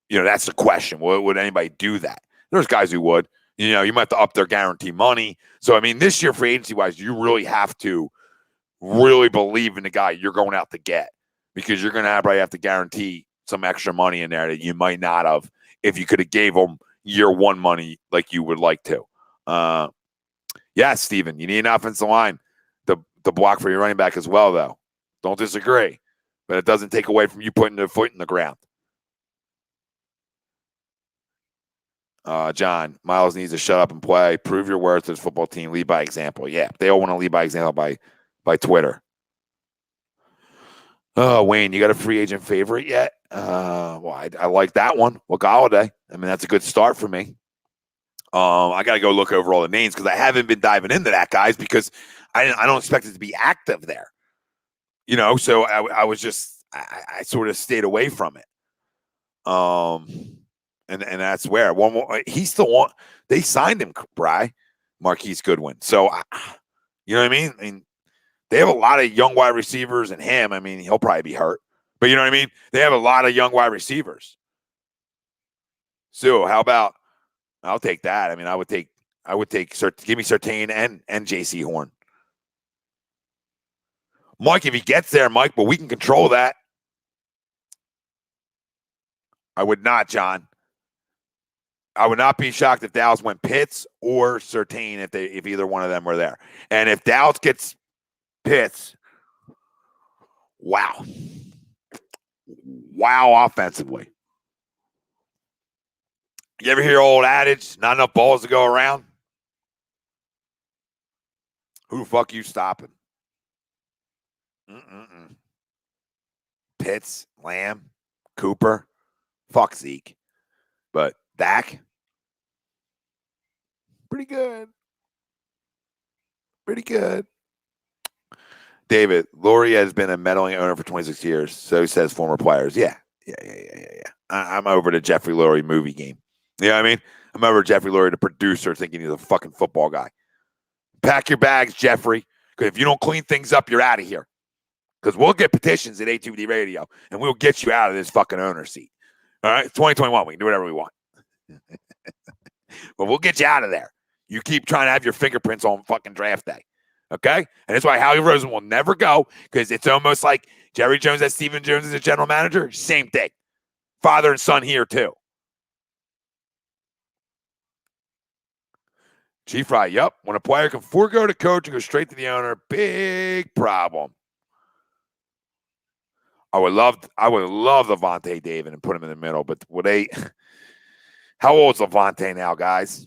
That's the question. Would anybody do that? There's guys who would. You might have to up their guarantee money. So, I mean, this year, free agency-wise, you really have to really believe in the guy you're going out to get, because you're going to probably have to guarantee some extra money in there that you might not have if you could have gave them year one money like you would like to. Yeah, Steven, you need an offensive line to block for your running back as well, though. Don't disagree. But it doesn't take away from you putting the foot in the ground. John, Miles needs to shut up and play. Prove your worth to his football team. Lead by example. Yeah, they all want to lead by example by Twitter. Wayne, you got a free agent favorite yet? Well, I like that one. Well, Galladay. I mean, that's a good start for me. I got to go look over all the names because I haven't been diving into that, guys, because I don't expect it to be active there. So I was just I sort of stayed away from it. And that's where one more. He's still on. They signed him, Bry, Marquise Goodwin. So, you know what I mean? I mean, they have a lot of young wide receivers, and him. I mean, he'll probably be hurt, but you know what I mean. They have a lot of young wide receivers. So, how about? I'll take that. I mean, I would take. Give me Surtain and J.C. Horn. Mike, if he gets there, Mike, but we can control that. I would not, John. I would not be shocked if Dallas went Pitts or Surtain if either one of them were there. And if Dallas gets Pitts, wow offensively. You ever hear old adage, not enough balls to go around? Who the fuck you stopping? Pitts, Lamb, Cooper, fuck Zeke. But Dak, pretty good. David, Lurie has been a meddling owner for 26 years, so says former players. Yeah. I'm over the Jeffrey Lurie movie game. You know what I mean? I'm over Jeffrey Lurie, the producer, thinking he's a fucking football guy. Pack your bags, Jeffrey, because if you don't clean things up, you're out of here. Because we'll get petitions at A2D Radio, and we'll get you out of this fucking owner seat. All right? It's 2021. We can do whatever we want. But we'll get you out of there. You keep trying to have your fingerprints on fucking draft day. Okay? And that's why Howie Roseman will never go, because it's almost like Jerry Jones has Stephen Jones as a general manager. Same thing. Father and son here, too. G-Fry, yep. When a player can forego the coach and go straight to the owner, big problem. I would love Levante David and put him in the middle, but how old is Levante now, guys?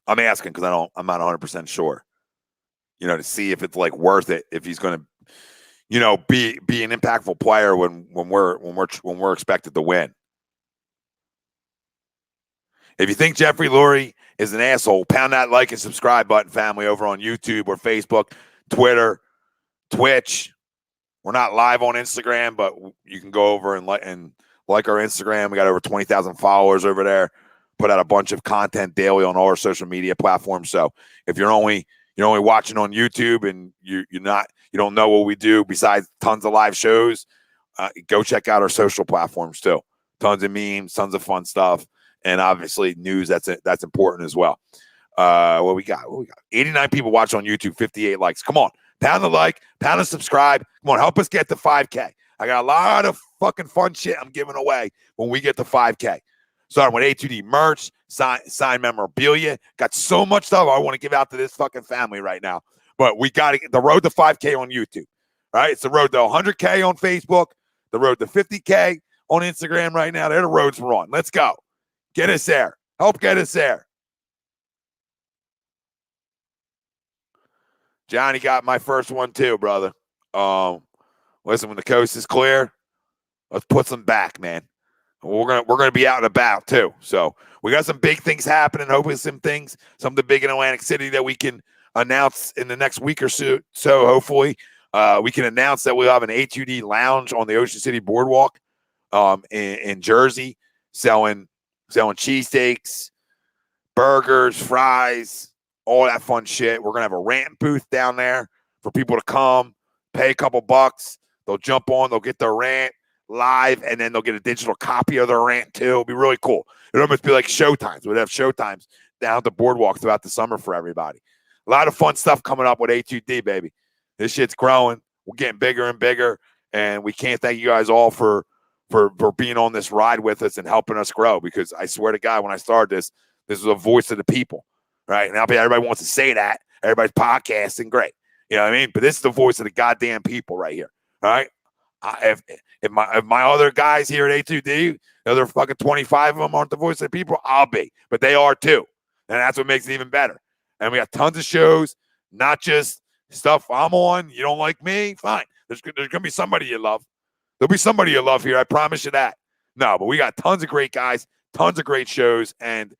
I'm asking because I'm not 100% sure. to see if it's like worth it, if he's going to, be an impactful player when we're expected to win. If you think Jeffery Lurie is an asshole, pound that like and subscribe button, family, over on YouTube or Facebook, Twitter, Twitch. We're not live on Instagram, but you can go over and like our Instagram. We got over 20,000 followers over there. Put out a bunch of content daily on all our social media platforms. So if you're only watching on YouTube and you don't know what we do besides tons of live shows, go check out our social platforms too. Tons of memes, tons of fun stuff. And obviously news that's important as well. What we got? 89 people watch on YouTube, 58 likes. Come on, pound the like, pound the subscribe. Come on, help us get to 5K. I got a lot of fucking fun shit I'm giving away when we get to 5K. Starting with A2D merch, sign memorabilia. Got so much stuff I want to give out to this fucking family right now. But we got to get the road to 5K on YouTube. All right, it's the road to 100K on Facebook, the road to 50K on Instagram right now. They're the roads we're on. Let's go. Get us there. Help get us there. Johnny got my first one too, brother. Listen, when the coast is clear, let's put some back, man. We're gonna be out and about too. So we got some big things happening. Hopefully something big in Atlantic City that we can announce in the next week or so. So hopefully we can announce that we'll have an A2D lounge on the Ocean City Boardwalk in Jersey, selling cheesesteaks, burgers, fries, all that fun shit. We're going to have a rant booth down there for people to come, pay a couple bucks. They'll jump on, they'll get their rant live, and then they'll get a digital copy of their rant too. It'll be really cool. It'll almost be like showtimes. We'd have showtimes down at the boardwalk throughout the summer for everybody. A lot of fun stuff coming up with A2D, baby. This shit's growing. We're getting bigger and bigger, and we can't thank you guys all for being on this ride with us and helping us grow, because I swear to God, when I started this was a voice of the people, right? And everybody wants to say that. Everybody's podcasting, great. You know what I mean? But this is the voice of the goddamn people right here, all right? If my other guys here at A2D, the other fucking 25 of them aren't the voice of the people, I'll be. But they are too. And that's what makes it even better. And we got tons of shows, not just stuff I'm on. You don't like me? Fine. There's going to be somebody you love. There'll be somebody you love here. I promise you that. No, but we got tons of great guys, tons of great shows, and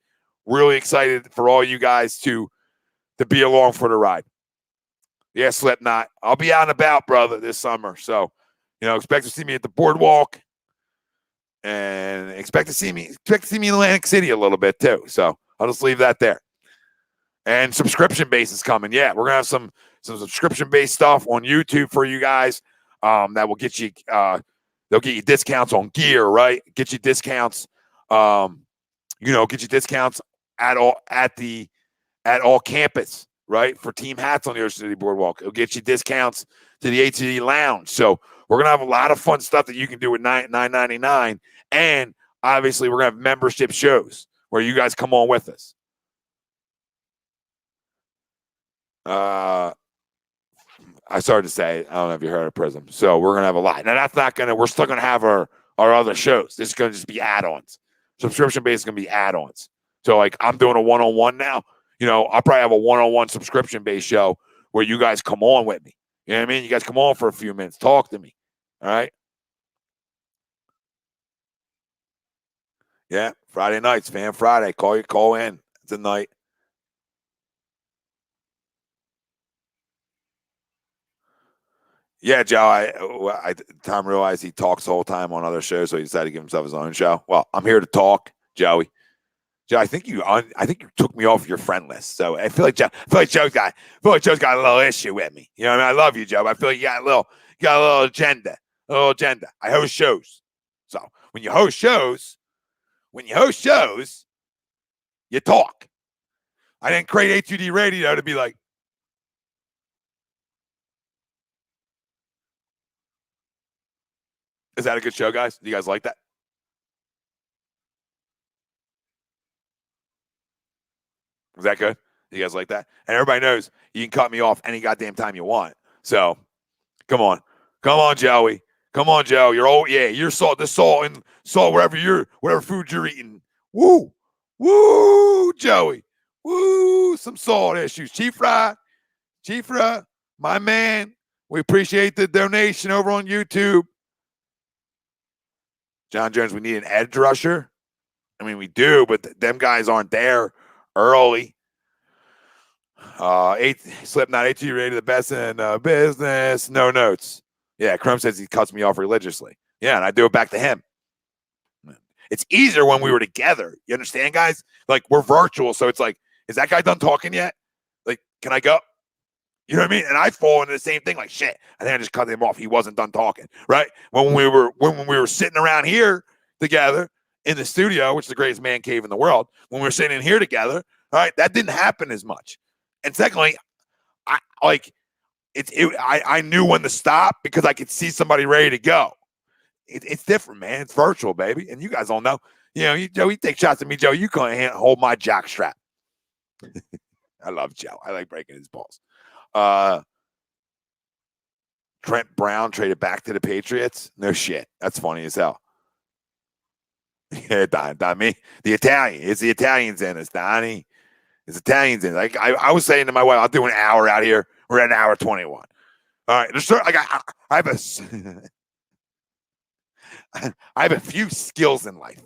really excited for all you guys to be along for the ride. Yeah, Slipknot. I'll be out and about, brother, this summer. So, expect to see me at the boardwalk, and expect to see me in Atlantic City a little bit too. So I'll just leave that there. And subscription base is coming. Yeah, we're gonna have some subscription based stuff on YouTube for you guys. That will get you, they'll get you discounts on gear, right? Get you discounts, get you discounts at all campus, right? For team hats on the Ocean City Boardwalk. It'll get you discounts to the ATD Lounge. So we're gonna have a lot of fun stuff that you can do with $9.99, and obviously we're gonna have membership shows where you guys come on with us. I started to say, I don't know if you heard of Prism. So we're going to have a lot. Now, we're still going to have our other shows. This is going to just be add-ons. Subscription base is going to be add-ons. So, like, I'm doing a one-on-one now. I'll probably have a one-on-one subscription-based show where you guys come on with me. You know what I mean? You guys come on for a few minutes. Talk to me. All right? Yeah, Friday nights, Fan Friday. Call in. It's a night. Yeah, Joe, Tom realized he talks the whole time on other shows, so he decided to give himself his own show. Well, I'm here to talk, Joey. Joe, I think you took me off your friend list. So I feel like Joe's got a little issue with me. You know what I mean? I love you, Joe. But I feel like you got a little agenda. I host shows. So when you host shows, you talk. I didn't create A2D Radio to be like, is that a good show, guys? Do you guys like that? Is that good? Do you guys like that? And everybody knows you can cut me off any goddamn time you want. So, come on, Joey. Come on, Joe. You're old. Yeah, you're salt. The salt and salt whatever food you're eating. Woo, Joey. Woo, some salt issues. Cheap fry Chifra, my man, we appreciate the donation over on YouTube. John Jones, we need an edge rusher. I mean, we do, but them guys aren't there early. Slipknot, AT rated the best in business. No notes. Yeah, Crum says he cuts me off religiously. Yeah, and I do it back to him. It's easier when we were together. You understand, guys? Like, we're virtual, so it's like, is that guy done talking yet? Like, can I go? You know what I mean? And I fall into the same thing. Like, shit, I think I just cut him off. He wasn't done talking, right? When we were sitting around here together in the studio, which is the greatest man cave in the world, when we were sitting in here together, all right, that didn't happen as much. And secondly, I knew when to stop because I could see somebody ready to go. It's different, man. It's virtual, baby. And you guys don't know. You know, Joe, you take shots at me, Joe. You can't hold my jock strap. I love Joe. I like breaking his balls. Trent Brown traded back to the Patriots. No shit. That's funny as hell. Yeah, Donnie. The Italian. It's the Italians in us, Donnie. It's Italians in. Like I was saying to my wife, I'll do an hour out here. We're at an hour 21. All right. I have I have a few skills in life,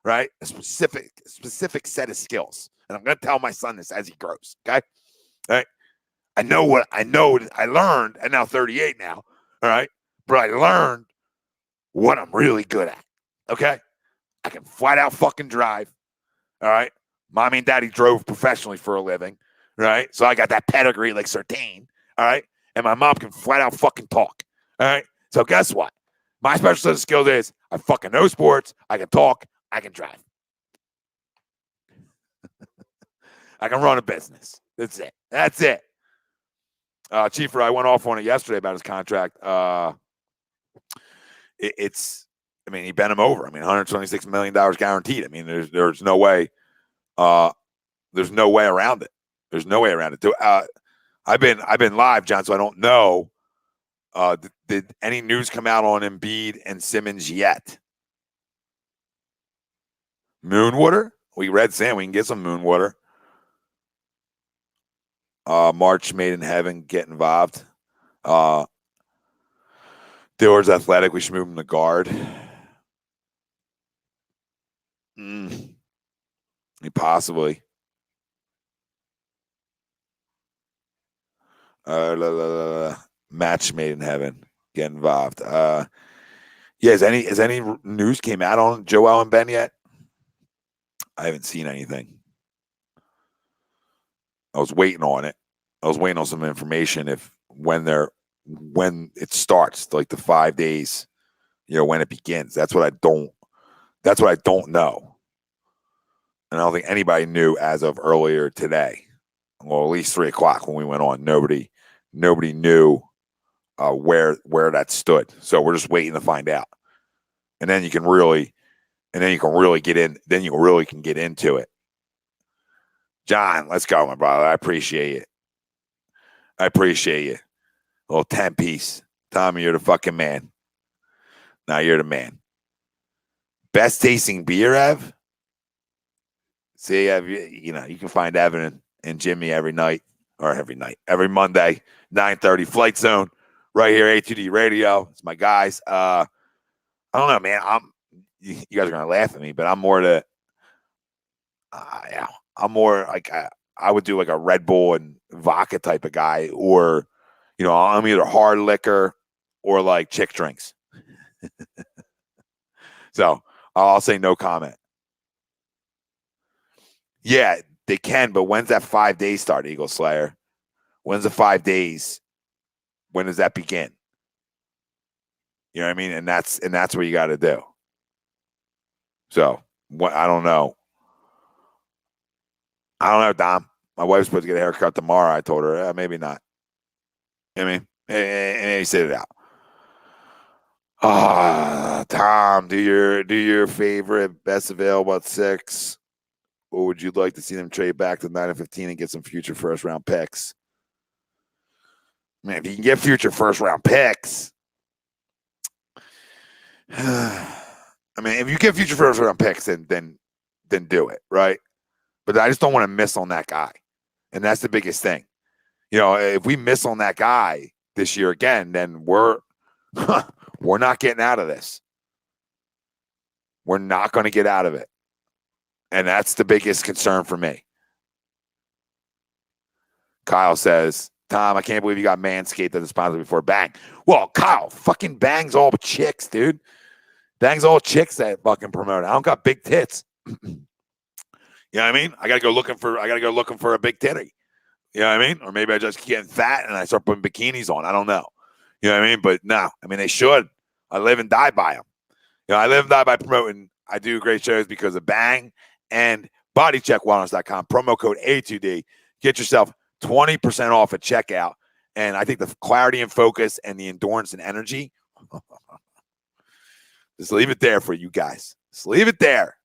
right? A specific set of skills. And I'm going to tell my son this as he grows, okay? All right? I know I learned, and now 38 now, all right? But I learned what I'm really good at, okay? I can flat out fucking drive, all right? Mommy and daddy drove professionally for a living, right? So I got that pedigree like Sertain, all right? And my mom can flat out fucking talk, all right? So guess what? My special set of skills is I fucking know sports, I can talk, I can drive. I can run a business. That's it. Chiefer, I went off on it yesterday about his contract. He bent him over. I mean, $126 million guaranteed. I mean, there's no way. There's no way around it. There's no way around it. I've been live, John, so I don't know. Did any news come out on Embiid and Simmons yet? Moonwater? We read Sam. We can get some Moonwater. March Made in Heaven, get involved. Dillard's athletic. We should move him to guard. Possibly. Match Made in Heaven, get involved. Has any news came out on Joel and Ben yet? I haven't seen anything. I was waiting on it. I was waiting on some information when it starts, like the 5 days, when it begins. That's what I don't know. And I don't think anybody knew as of earlier today. Well, at least 3:00 when we went on. Nobody knew where that stood. So we're just waiting to find out. And then you can really get in. Then you really can get into it. John, let's go, my brother. I appreciate it. A little 10-piece. Tommy, you're the fucking man. Now you're the man. Best tasting beer, Ev? See, Ev, you can find Evan and Jimmy every Monday, 9:30, Flight Zone, right here, A2D Radio. It's my guys. I don't know, man. You guys are gonna laugh at me, but I'm more like I would do like a Red Bull and vodka type of guy, or I'm either hard liquor or like chick drinks. So I'll say no comment. Yeah, they can, but when's that 5 days start, Eagle Slayer? When's the 5 days? When does that begin? You know what I mean? And that's what you got to do. So I don't know. Dom. My wife's supposed to get a haircut tomorrow. I told her, maybe not. You know what I mean? And sit it out. Tom, do your favorite best available at 6. Or would you like to see them trade back to 9 and 15 and get some future first round picks? Man, if you can get future first round picks, I mean, if you get future first round picks, then do it, right? But I just don't want to miss on that guy, and that's the biggest thing. if we miss on that guy this year again, then we're not getting out of this. We're not going to get out of it. And that's the biggest concern for me. Kyle says, Tom, I can't believe you got Manscaped as a sponsor before Bang. Well, Kyle, fucking Bang's all chicks, dude. Bang's all chicks that fucking promote. I don't got big tits. You know what I mean? I gotta go looking for a big titty. You know what I mean? Or maybe I just get fat and I start putting bikinis on. I don't know. You know what I mean? But no, I mean, they should. I live and die by them. I live and die by promoting. I do great shows because of Bang and bodycheckwellness.com. Promo code A2D. Get yourself 20% off at checkout. And I think the clarity and focus and the endurance and energy, just leave it there for you guys. Just leave it there.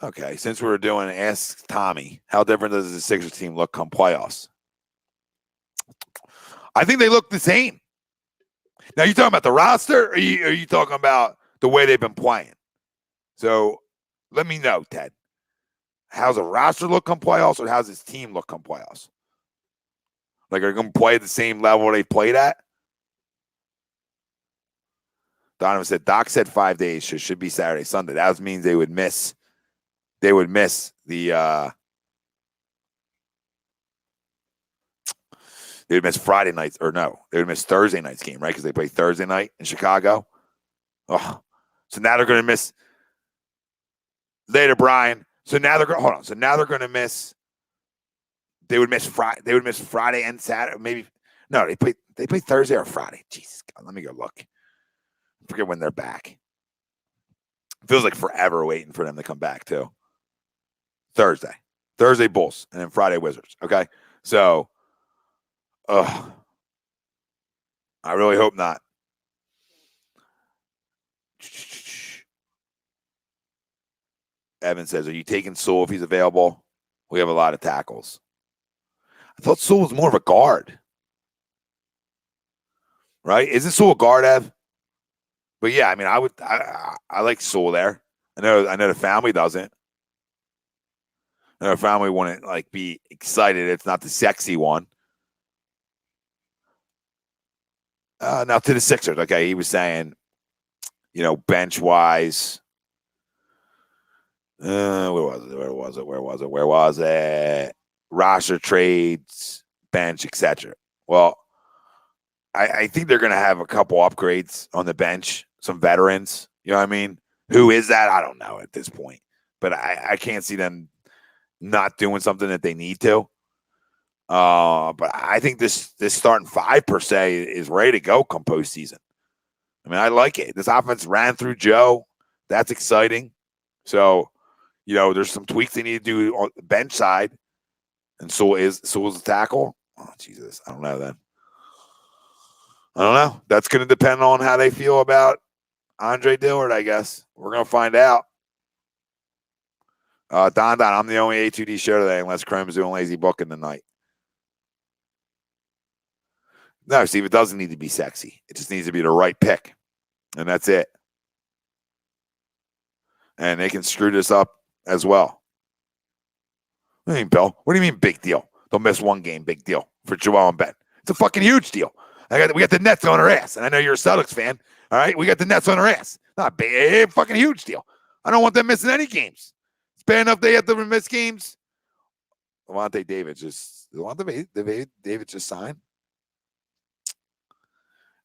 Okay, since we were doing Ask Tommy, how different does the Sixers team look come playoffs? I think they look the same. Now, you talking about the roster, or are you talking about the way they've been playing? So let me know, Ted. How's the roster look come playoffs, or how's his team look come playoffs? Like, are they going to play at the same level they played at? Donovan said, Doc said 5 days, so it should be Saturday, Sunday. That means they would miss they would miss Friday nights, or no, they would miss Thursday night's game, right? Because they play Thursday night in Chicago. Oh, so now they're going to miss later, Brian. So now they're going. Hold on. So now they're going to miss. They would miss Friday. They would miss Friday and Saturday. Maybe no. They play Thursday or Friday. Jesus God, let me go look. I forget when they're back. It feels like forever waiting for them to come back too. Thursday Bulls, and then Friday Wizards. Okay, so. I really hope not. Evan says, are you taking Sewell if he's available? We have a lot of tackles. I thought Sewell was more of a guard. Right? Isn't Sewell a guard, Ev? But yeah, I mean, I like Sewell there. I know the family doesn't. I know the family wouldn't be excited. It's not the sexy one. Now to the Sixers, okay, he was saying, bench wise, where was it? Roster trades, bench, etc. Well, I think they're going to have a couple upgrades on the bench, some veterans. You know what I mean? Who is that? I don't know at this point, but I can't see them not doing something that they need to. But I think this starting five per se is ready to go come postseason. I mean, I like it. This offense ran through Joe. That's exciting. So, there's some tweaks they need to do on the bench side. And Sewell's a tackle. Oh, Jesus. I don't know then. I don't know. That's going to depend on how they feel about Andre Dillard, I guess. We're going to find out. Don, I'm the only A2D show today unless Chrome's doing lazy booking tonight. No, Steve, it doesn't need to be sexy. It just needs to be the right pick. And that's it. And they can screw this up as well. What do you mean, Bill? What do you mean big deal? They'll miss one game, big deal for Joel and Ben. It's a fucking huge deal. We got the Nets on our ass. And I know you're a Celtics fan. All right? We got the Nets on our ass. Not big, fucking huge deal. I don't want them missing any games. It's bad enough they have to miss games. Levante David just signed.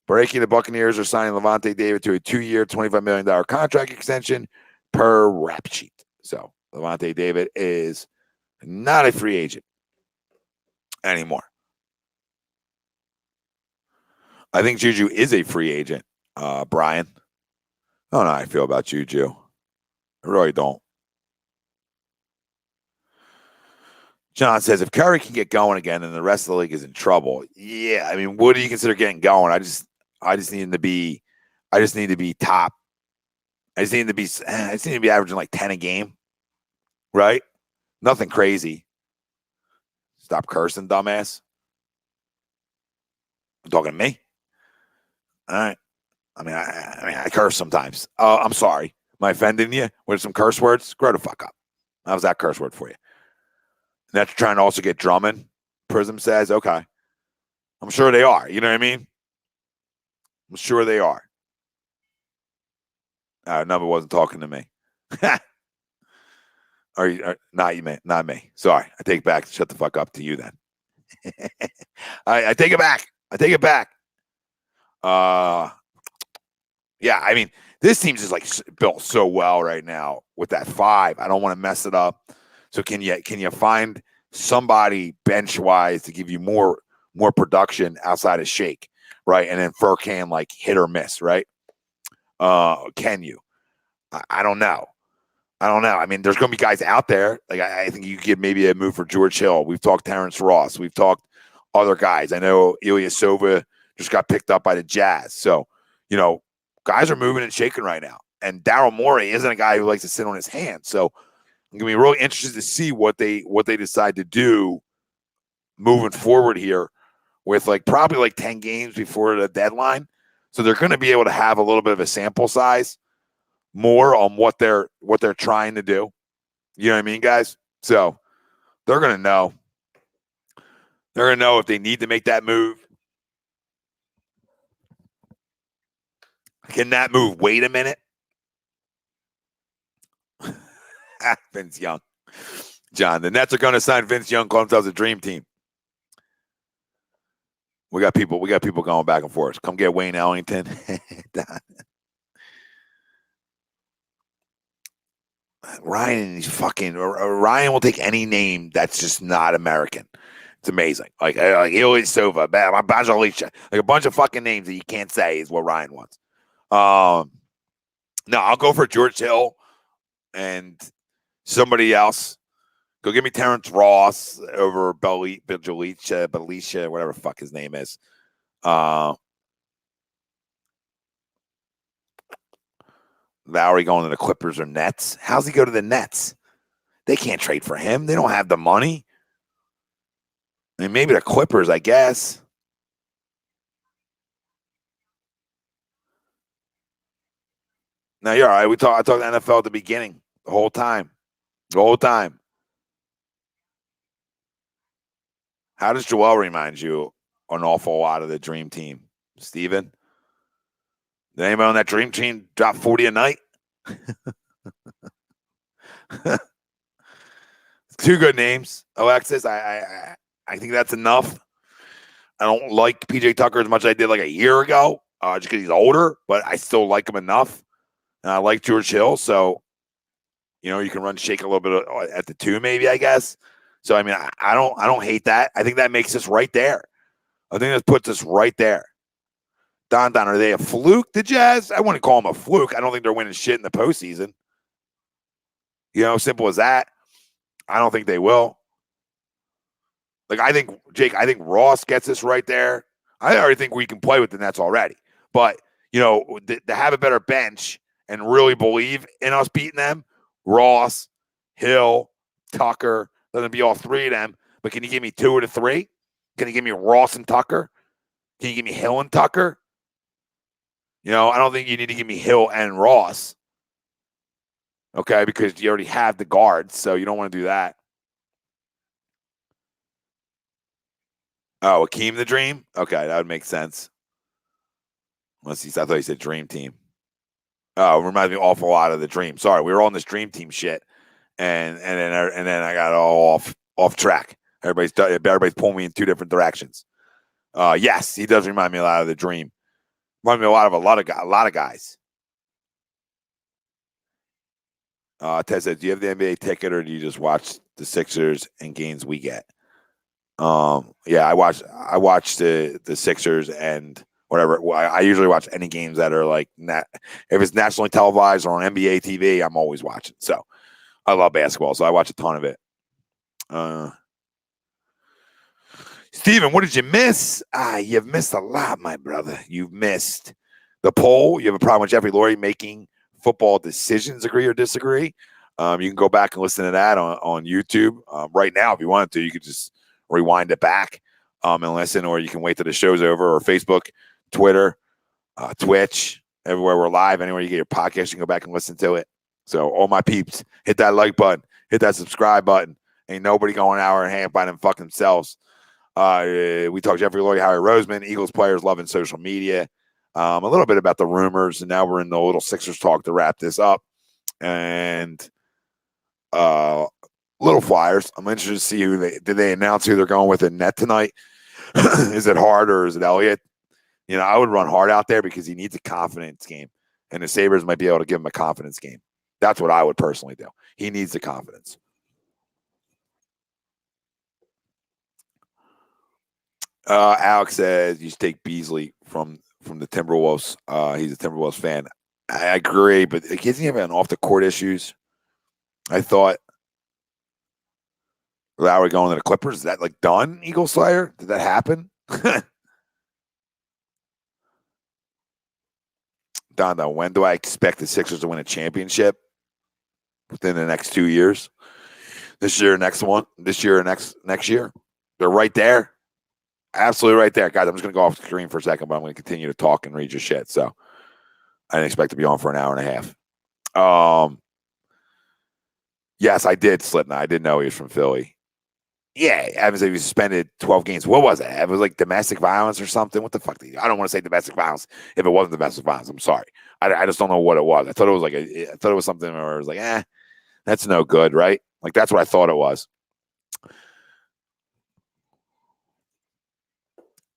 Breaking, the Buccaneers are signing Levante David to a 2-year, $25 million contract extension per rap sheet. So Levante David is not a free agent anymore. I think Juju is a free agent, Brian. I don't know how I feel about Juju. I really don't. John says, if Curry can get going again and the rest of the league is in trouble, yeah, I mean, what do you consider getting going? I just need him to be top. I just need to be averaging like 10 a game, right? Nothing crazy. Stop cursing, dumbass. You talking to me? All right. I mean, I curse sometimes. I'm sorry. Am I offending you with some curse words? Grow the fuck up. How's that curse word for you? And that's trying to also get Drummond. Prism says, okay. I'm sure they are. You know what I mean? I'm sure they are. Number wasn't talking to me. Not you, man. Not me. Sorry. I take it back. Shut the fuck up to you then. I take it back. I take it back. Yeah, I mean, this team's just like built so well right now with that 5. I don't want to mess it up. So can you find somebody bench wise to give you more production outside of Shake, right? And then Furkan like hit or miss, right? Can you? I don't know. I mean, there's going to be guys out there. Like I think you could maybe a move for George Hill. We've talked Terrence Ross. We've talked other guys. I know Ilyasova just got picked up by the Jazz. So, guys are moving and shaking right now. And Daryl Morey isn't a guy who likes to sit on his hands. So I'm going to be really interested to see what they decide to do moving forward here with probably 10 games before the deadline. So they're going to be able to have a little bit of a sample size more on what they're trying to do. You know what I mean, guys? So they're going to know. They're going to know if they need to make that move. Can that move wait a minute? Vince Young. John, the Nets are going to sign Vince Young, call themselves a dream team. We got people going back and forth. Come get Wayne Ellington. Ryan will take any name that's just not American. It's amazing. Like Ilyasova, Bajalica, like a bunch of fucking names that you can't say is what Ryan wants. No, I'll go for George Hill and somebody else. Go give me Terrence Ross over Belicia, whatever the fuck his name is. Lowry going to the Clippers or Nets. How's he go to the Nets? They can't trade for him. They don't have the money. I mean, maybe the Clippers, I guess. No, you're all right. I talked NFL at the beginning the whole time. How does Joel remind you an awful lot of the Dream Team, Steven? Did anybody on that Dream Team drop 40 a night? Two good names, Alexis. I think that's enough. I don't like PJ Tucker as much as I did like a year ago, just because he's older, but I still like him enough. And I like George Hill, so you can run Shake a little bit at the 2, maybe, I guess. So I mean, I don't hate that. I think that makes us right there. I think that puts us right there. Don, are they a fluke, the Jazz? I wouldn't call them a fluke. I don't think they're winning shit in the postseason. Simple as that. I don't think they will. I think Ross gets us right there. I already think we can play with the Nets already. But, to have a better bench and really believe in us beating them, Ross, Hill, Tucker, doesn't be all 3 of them. But can you give me 2 of the 3? Can you give me Ross and Tucker? Can you give me Hill and Tucker? I don't think you need to give me Hill and Ross. Okay, because you already have the guards, so you don't want to do that. Oh, Akeem the Dream? Okay, that would make sense. I thought you said Dream Team. Oh, it reminds me an awful lot of the Dream. Sorry, we were on this Dream Team shit, and then I got all off track. Everybody's pulling me in 2 different directions. Yes, he does remind me a lot of the Dream. Reminds me a lot of guys. Ted says, do you have the NBA ticket or do you just watch the Sixers and games we get? Yeah, I watch the Sixers and whatever. I usually watch any games that are if it's nationally televised or on NBA TV, I'm always watching. So I love basketball, so I watch a ton of it. Steven, what did you miss? You've missed a lot, my brother. You've missed the poll. You have a problem with Jeffery Lurie making football decisions, agree or disagree. You can go back and listen to that on YouTube. Right now, if you wanted to, you could just rewind it back and listen, or you can wait till the show's over, or Facebook, Twitter, Twitch, everywhere we're live. Anywhere you get your podcast, you can go back and listen to it. So all my peeps, hit that like button, Hit that subscribe button. Ain't nobody going hour and a half by them fuck themselves. We talked Jeffery Lurie, Harry Roseman, Eagles players loving social media. A little bit about the rumors, and now we're in the little Sixers talk to wrap this up. And little Flyers. I'm interested to see did they announce who they're going with in net tonight? Is it Hart or is it Elliott? You know, I would run Hart out there because he needs a confidence game, and the Sabres might be able to give him a confidence game. That's what I would personally do. He needs the confidence. Alex says you should take Beasley from the Timberwolves. He's a Timberwolves fan. I agree, but isn't he having off the court issues? I thought Lowry going to the Clippers. Is that like done, Eagle Slayer? Did that happen? Dondo, when do I expect the Sixers to win a championship? Within the next 2 years. This year, next one. This year, next year. They're right there. Absolutely right there. Guys, I'm just going to go off the screen for a second, but I'm going to continue to talk and read your shit. So I didn't expect to be on for an hour and a half. Yes, I did, Slipknot. I didn't know he was from Philly. Yeah, Evans said he was suspended 12 games. What was it? It was like domestic violence or something. What the fuck? I don't want to say domestic violence if it wasn't domestic violence. I'm sorry. I just don't know what it was. I thought it was I thought it was something where it was like, that's no good, right? Like that's what I thought it was.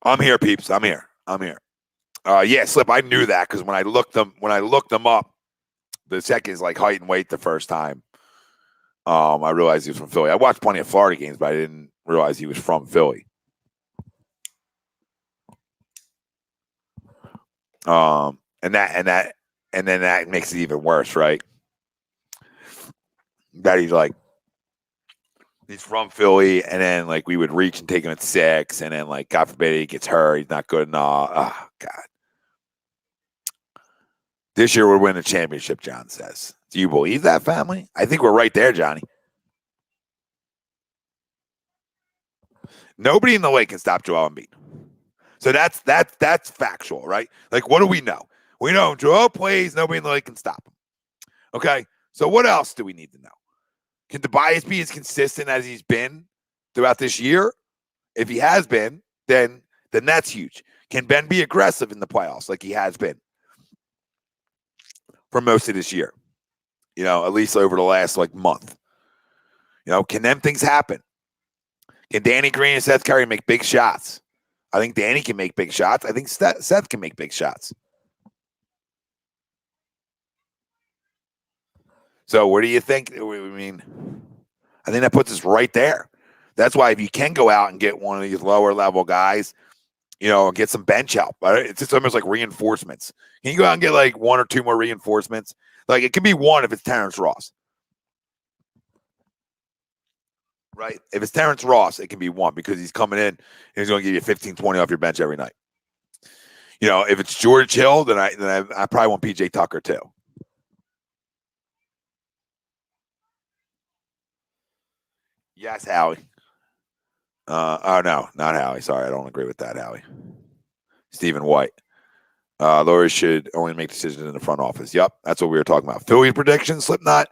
I'm here, peeps. I'm here. Yeah, Slip. I knew that because when I looked them up, the second's like height and weight the first time. I realized he was from Philly. I watched plenty of Florida games, but I didn't realize he was from Philly. And then that makes it even worse, right? That he's from Philly, and then like we would reach and take him at 6, and then like God forbid he gets hurt, he's not good enough. Oh God. This year we'll win the championship, John says. Do you believe that, family? I think we're right there, Johnny. Nobody in the league can stop Joel Embiid. So that's factual, right? Like, what do we know? We know Joel plays, nobody in the league can stop him. Okay, so what else do we need to know? Can Tobias be as consistent as he's been throughout this year? If he has been, then that's huge. Can Ben be aggressive in the playoffs like he has been for most of this year? You know, at least over the last like month. You know, can them things happen? Can Danny Green and Seth Curry make big shots? I think Danny can make big shots. I think Seth can make big shots. So what do you think? I mean, I think that puts us right there. That's why if you can go out and get one of these lower level guys, you know, get some bench help. Right? It's just almost like reinforcements. Can you go out and get like 1 or 2 more reinforcements? Like it can be 1 if it's Terrence Ross. Right? If it's Terrence Ross, it can be 1 because he's coming in and he's going to give you 15, 20 off your bench every night. You know, if it's George Hill, then I probably want PJ Tucker too. Yes, Howie. Oh, no, not Howie. Sorry, I don't agree with that, Howie. Stephen White. Lurie should only make decisions in the front office. Yep, that's what we were talking about. Philly prediction, Slipknot.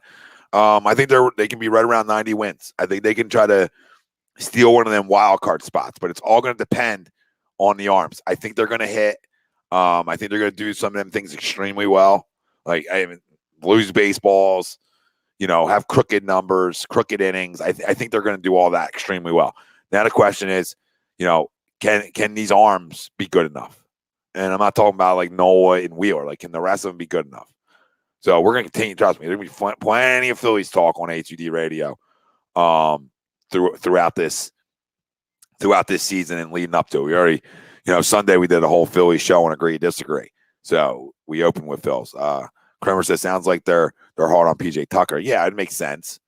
I think they can be right around 90 wins. I think they can try to steal one of them wild card spots, but it's all going to depend on the arms. I think they're going to hit. I think they're going to do some of them things extremely well, like lose baseballs. You know, have crooked numbers, crooked innings. I think they're going to do all that extremely well. Now the question is, you know, can these arms be good enough? And I'm not talking about like Noah and Wheeler. Like, can the rest of them be good enough? So we're going to continue. Trust me, there's going to be plenty of Phillies talk on A2D radio throughout this season and leading up to it. We already, you know, Sunday we did a whole Phillies show and agree disagree. So we opened with Phil's. Kramer says sounds like they're hard on PJ Tucker. Yeah, it makes sense.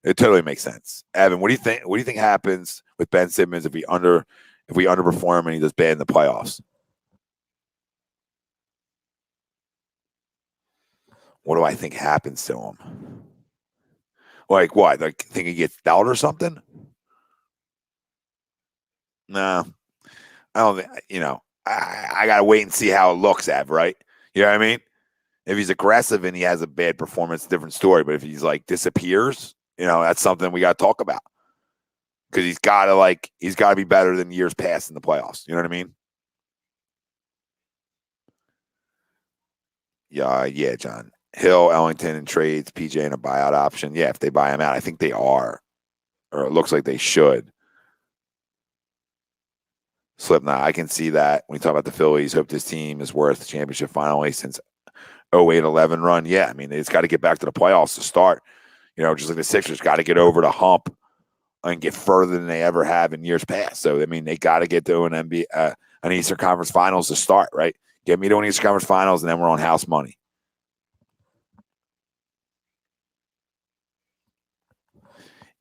It totally makes sense. Evan, what do you think? What do you think happens with Ben Simmons if we underperform and he does bad in the playoffs? What do I think happens to him? Like what? Like think he gets dealt or something? No, I don't think. You know, I gotta wait and see how it looks, Ev. Right? You know what I mean? If he's aggressive and he has a bad performance, different story. But if he's like disappears, that's something we got to talk about because he's got to be better than years past in the playoffs. You know what I mean? Yeah, John. Hill, Ellington, and trades, PJ, and a buyout option. Yeah, if they buy him out, I think they are, or it looks like they should. Slipknot, I can see that. When we talk about the Phillies, hope this team is worth the championship finally since 08-11 run. Yeah, I mean, it's got to get back to the playoffs to start. Just like the Sixers, got to get over the hump and get further than they ever have in years past. So, I mean, they got to get to an Eastern Conference Finals to start, right? Get me to an Eastern Conference Finals, and then we're on house money.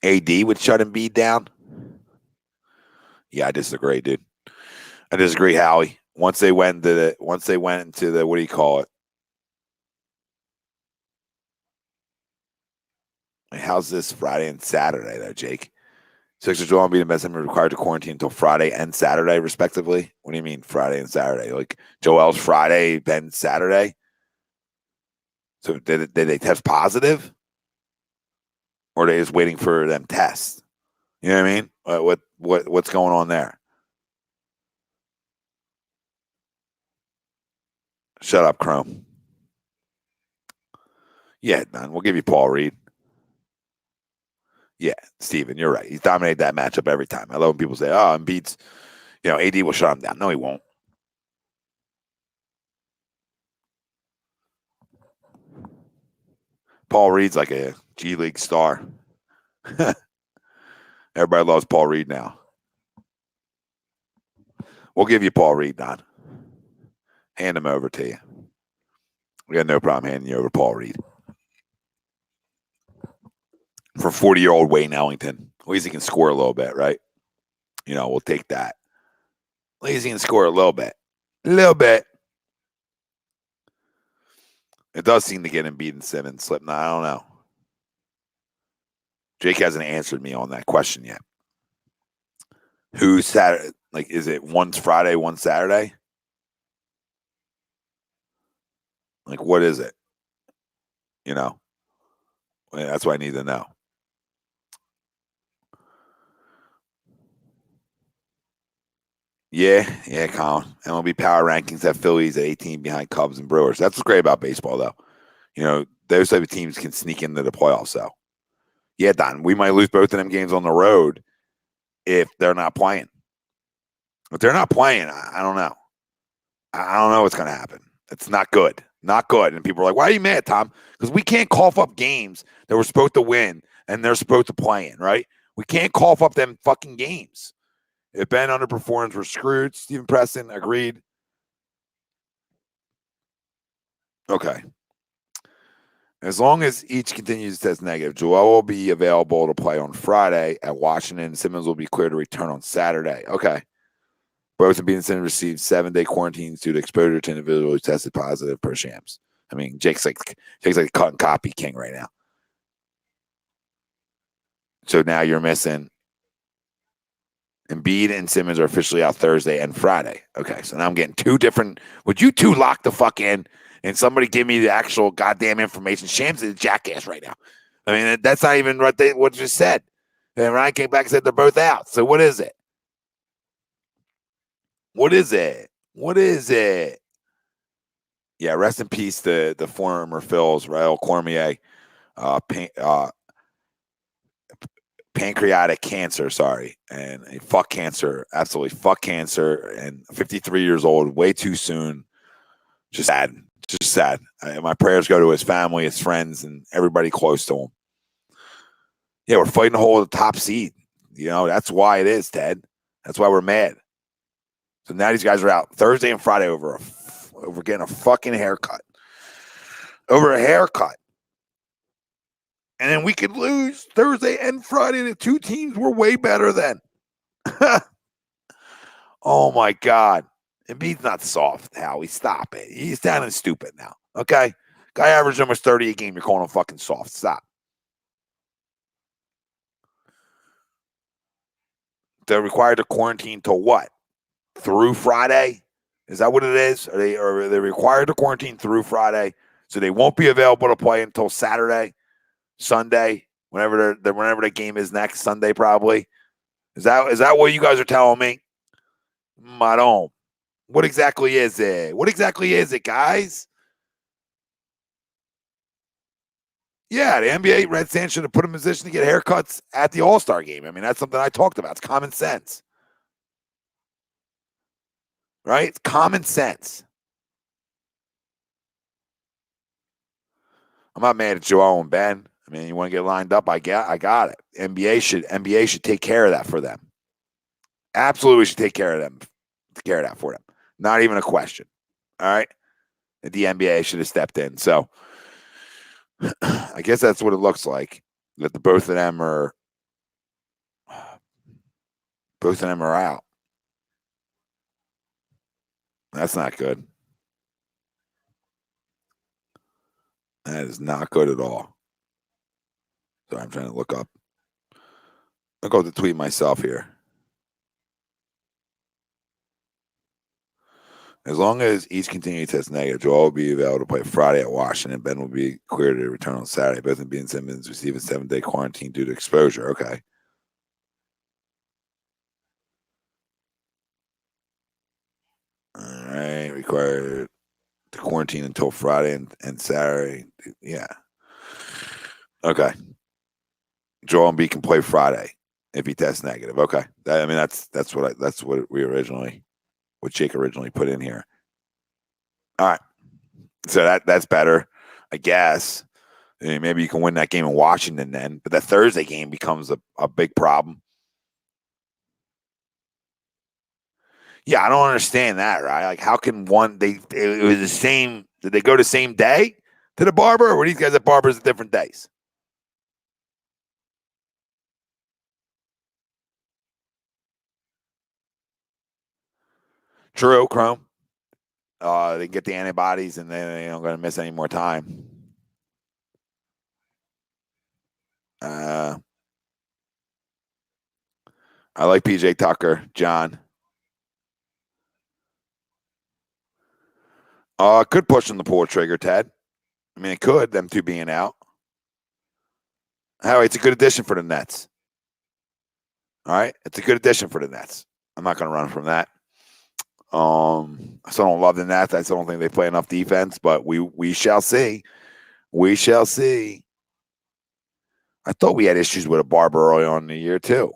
AD would shut Embiid down? Yeah, I disagree, dude. I disagree, Howie. Once they went into the what do you call it? How's this Friday and Saturday, though, Jake? Sixers will be the best team required to quarantine until Friday and Saturday, respectively. What do you mean Friday and Saturday? Like Joel's Friday, Ben's Saturday? So did they test positive? Or are they just waiting for them tests? You know what I mean? What's going on there? Shut up, Chrome. Yeah, man, we'll give you Paul Reed. Yeah, Steven, you're right. He's dominated that matchup every time. I love when people say, oh, Embiid's, AD will shut him down. No, he won't. Paul Reed's like a G League star. Everybody loves Paul Reed now. We'll give you Paul Reed, Don. Hand him over to you. We got no problem handing you over Paul Reed. For 40-year-old Wayne Ellington. At least he can score a little bit, right? We'll take that. At least he can score a little bit. A little bit. It does seem to get Embiid and Simmons slip. Now, I don't know. Jake hasn't answered me on that question yet. Who's Saturday? Like, is it one's Friday, one's Saturday? Like, what is it? That's what I need to know. Yeah, Colin. MLB power rankings have Phillies at 18 behind Cubs and Brewers. That's what's great about baseball, though. Those type of teams can sneak into the playoffs, though. Yeah, Don, we might lose both of them games on the road if they're not playing. If they're not playing, I don't know. I don't know what's going to happen. It's not good. Not good. And people are like, why are you mad, Tom? Because we can't cough up games that we're supposed to win and they're supposed to play in, right? We can't cough up them fucking games. If Ben underperforms, we're screwed. Stephen Preston agreed. Okay. As long as each continues to test negative, Joel will be available to play on Friday at Washington. Simmons will be clear to return on Saturday. Okay. Both have been received 7-day quarantines due to exposure to individuals who tested positive per Shams. I mean, Jake's like a cut and copy king right now. So now you're missing Embiid and Simmons are officially out Thursday and Friday. Okay, so now I'm getting two different. Would you two lock the fuck in and somebody give me the actual goddamn information? Shams is a jackass right now. I mean, that's not even what just said. And Ryan came back and said they're both out. So what is it? What is it? Yeah, rest in peace the former Phils, Raul Cormier, pancreatic cancer, and fuck cancer, absolutely fuck cancer, and 53 years old, way too soon. Just sad. My prayers go to his family, his friends, and everybody close to him. Yeah, we're fighting to hold the top seed. That's why it is, Ted. That's why we're mad. So now these guys are out Thursday and Friday over getting a fucking haircut. Over a haircut. And then we could lose Thursday and Friday. The two teams were way better then. Oh, my God. Embiid's not soft, Howie. Stop it. He's down and stupid now. Okay? Guy averaged almost 30 a game. You're calling him fucking soft. Stop. They're required to quarantine till what? Through Friday? Is that what it is? Are they required to quarantine through Friday? So they won't be available to play until Saturday, Sunday, whenever the game is next Sunday, probably. Is that what you guys are telling me? I don't. What exactly is it? What exactly is it, guys? Yeah, the NBA Red Sands should have put him in position to get haircuts at the All-Star game. I mean, that's something I talked about. It's common sense. Right? It's common sense. I'm not mad at Joel and Ben. I mean, you want to get lined up? I got it. NBA should take care of that for them. Absolutely should take care of that for them. Not even a question. All right. The NBA should have stepped in. So I guess that's what it looks like. That the both of them are out. That's not good. That is not good at all. So I'm trying to look up. I'll go to tweet myself here. As long as each continue to test negative, Joel will be available to play Friday at Washington. Ben will be cleared to return on Saturday. Both of Ben Simmons receive a 7-day quarantine due to exposure. Okay. All right. Required to quarantine until Friday and Saturday. Yeah. Okay. Joel Embiid can play Friday if he tests negative. Okay. That's what Jake originally put in here. All right. So that's better, I guess. I mean, maybe you can win that game in Washington then, but that Thursday game becomes a big problem. Yeah, I don't understand that, right? Like, how can it was the same? Did they go the same day to the barber, or were these guys at barbers at different days? True, Chrome. They get the antibodies, and they don't going to miss any more time. I like PJ Tucker, John. Could push on the pull trigger, Ted. I mean, it could, them two being out. Howie, it's a good addition for the Nets. All right? It's a good addition for the Nets. I'm not going to run from that. I still don't love the Nets. I still don't think they play enough defense, but we shall see. We shall see. I thought we had issues with a barber early on in the year, too.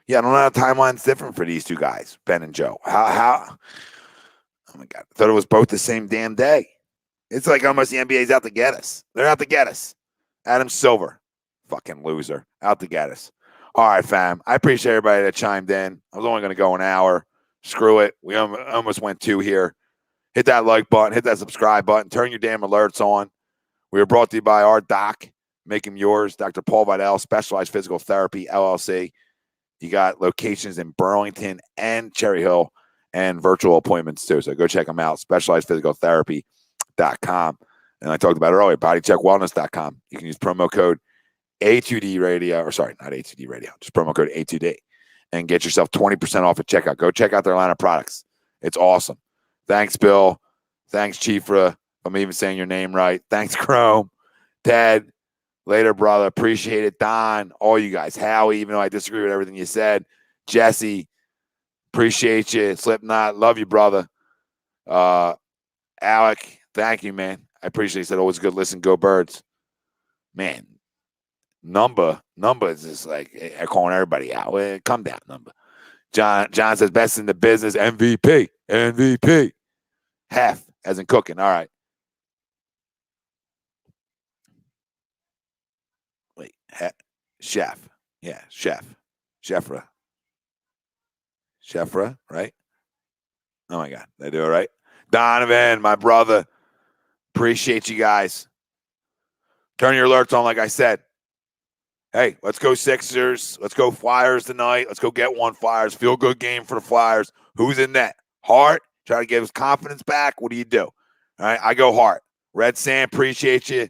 Yeah, I don't know how the timeline's different for these two guys, Ben and Joe. How? Oh, my God. I thought it was both the same damn day. It's like almost the NBA's out to get us. They're out to get us. Adam Silver, fucking loser, out to get us. All right, fam. I appreciate everybody that chimed in. I was only going to go an hour. Screw it. We almost went 2 here. Hit that like button. Hit that subscribe button. Turn your damn alerts on. We are brought to you by our doc. Make him yours. Dr. Paul Vidal, Specialized Physical Therapy, LLC. You got locations in Burlington and Cherry Hill and virtual appointments, too. So go check them out. SpecializedPhysicalTherapy.com. And I talked about it earlier, bodycheckwellness.com. You can use promo code A2D Radio, or sorry, not A2D Radio, just promo code A2D, and get yourself 20% off at checkout. Go check out their line of products. It's awesome. Thanks, Bill. Thanks, Chiefra. I'm even saying your name right. Thanks, Chrome. Ted. Later, brother. Appreciate it. Don. All you guys. Howie, even though I disagree with everything you said. Jesse. Appreciate you. Slipknot. Love you, brother. Alec. Thank you, man. I appreciate it. Said always good listen. Go Birds. Man. Number is just like calling everybody out. Well, come down, number. John says best in the business. MVP. Half as in cooking. All right. Wait. Chef. Yeah, chef. Jeffra, right? Oh my God. They do it right. Donovan, my brother. Appreciate you guys. Turn your alerts on, like I said. Hey, let's go Sixers. Let's go Flyers tonight. Let's go get one Flyers. Feel good game for the Flyers. Who's in net? Hart. Try to get his confidence back. What do you do? All right, I go Hart. Red Sand, appreciate you.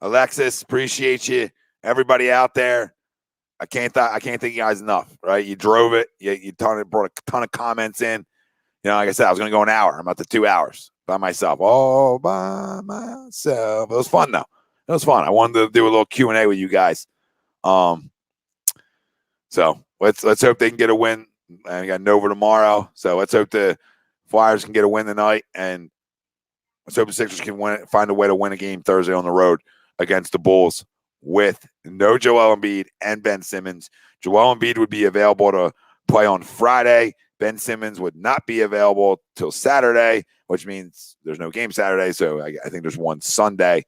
Alexis, appreciate you. Everybody out there. I can't thank you guys enough, right? You drove it. You brought a ton of comments in. You know, like I said, I was going to go an hour. I'm up to 2 hours. by myself. All by myself. It was fun though. It was fun. I wanted to do a little Q&A with you guys. So let's hope they can get a win. And we got Nova tomorrow. So let's hope the Flyers can get a win tonight, and let's hope the Sixers can find a way to win a game Thursday on the road against the Bulls with no Joel Embiid and Ben Simmons. Joel Embiid would be available to play on Friday. Ben Simmons would not be available till Saturday, which means there's no game Saturday. So I think there's one Sunday.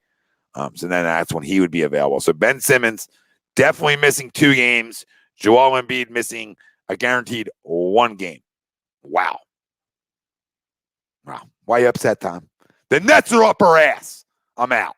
So then that's when he would be available. So Ben Simmons definitely missing 2 games. Joel Embiid missing a guaranteed 1 game. Wow. Why you upset, Tom? The Nets are up her ass. I'm out.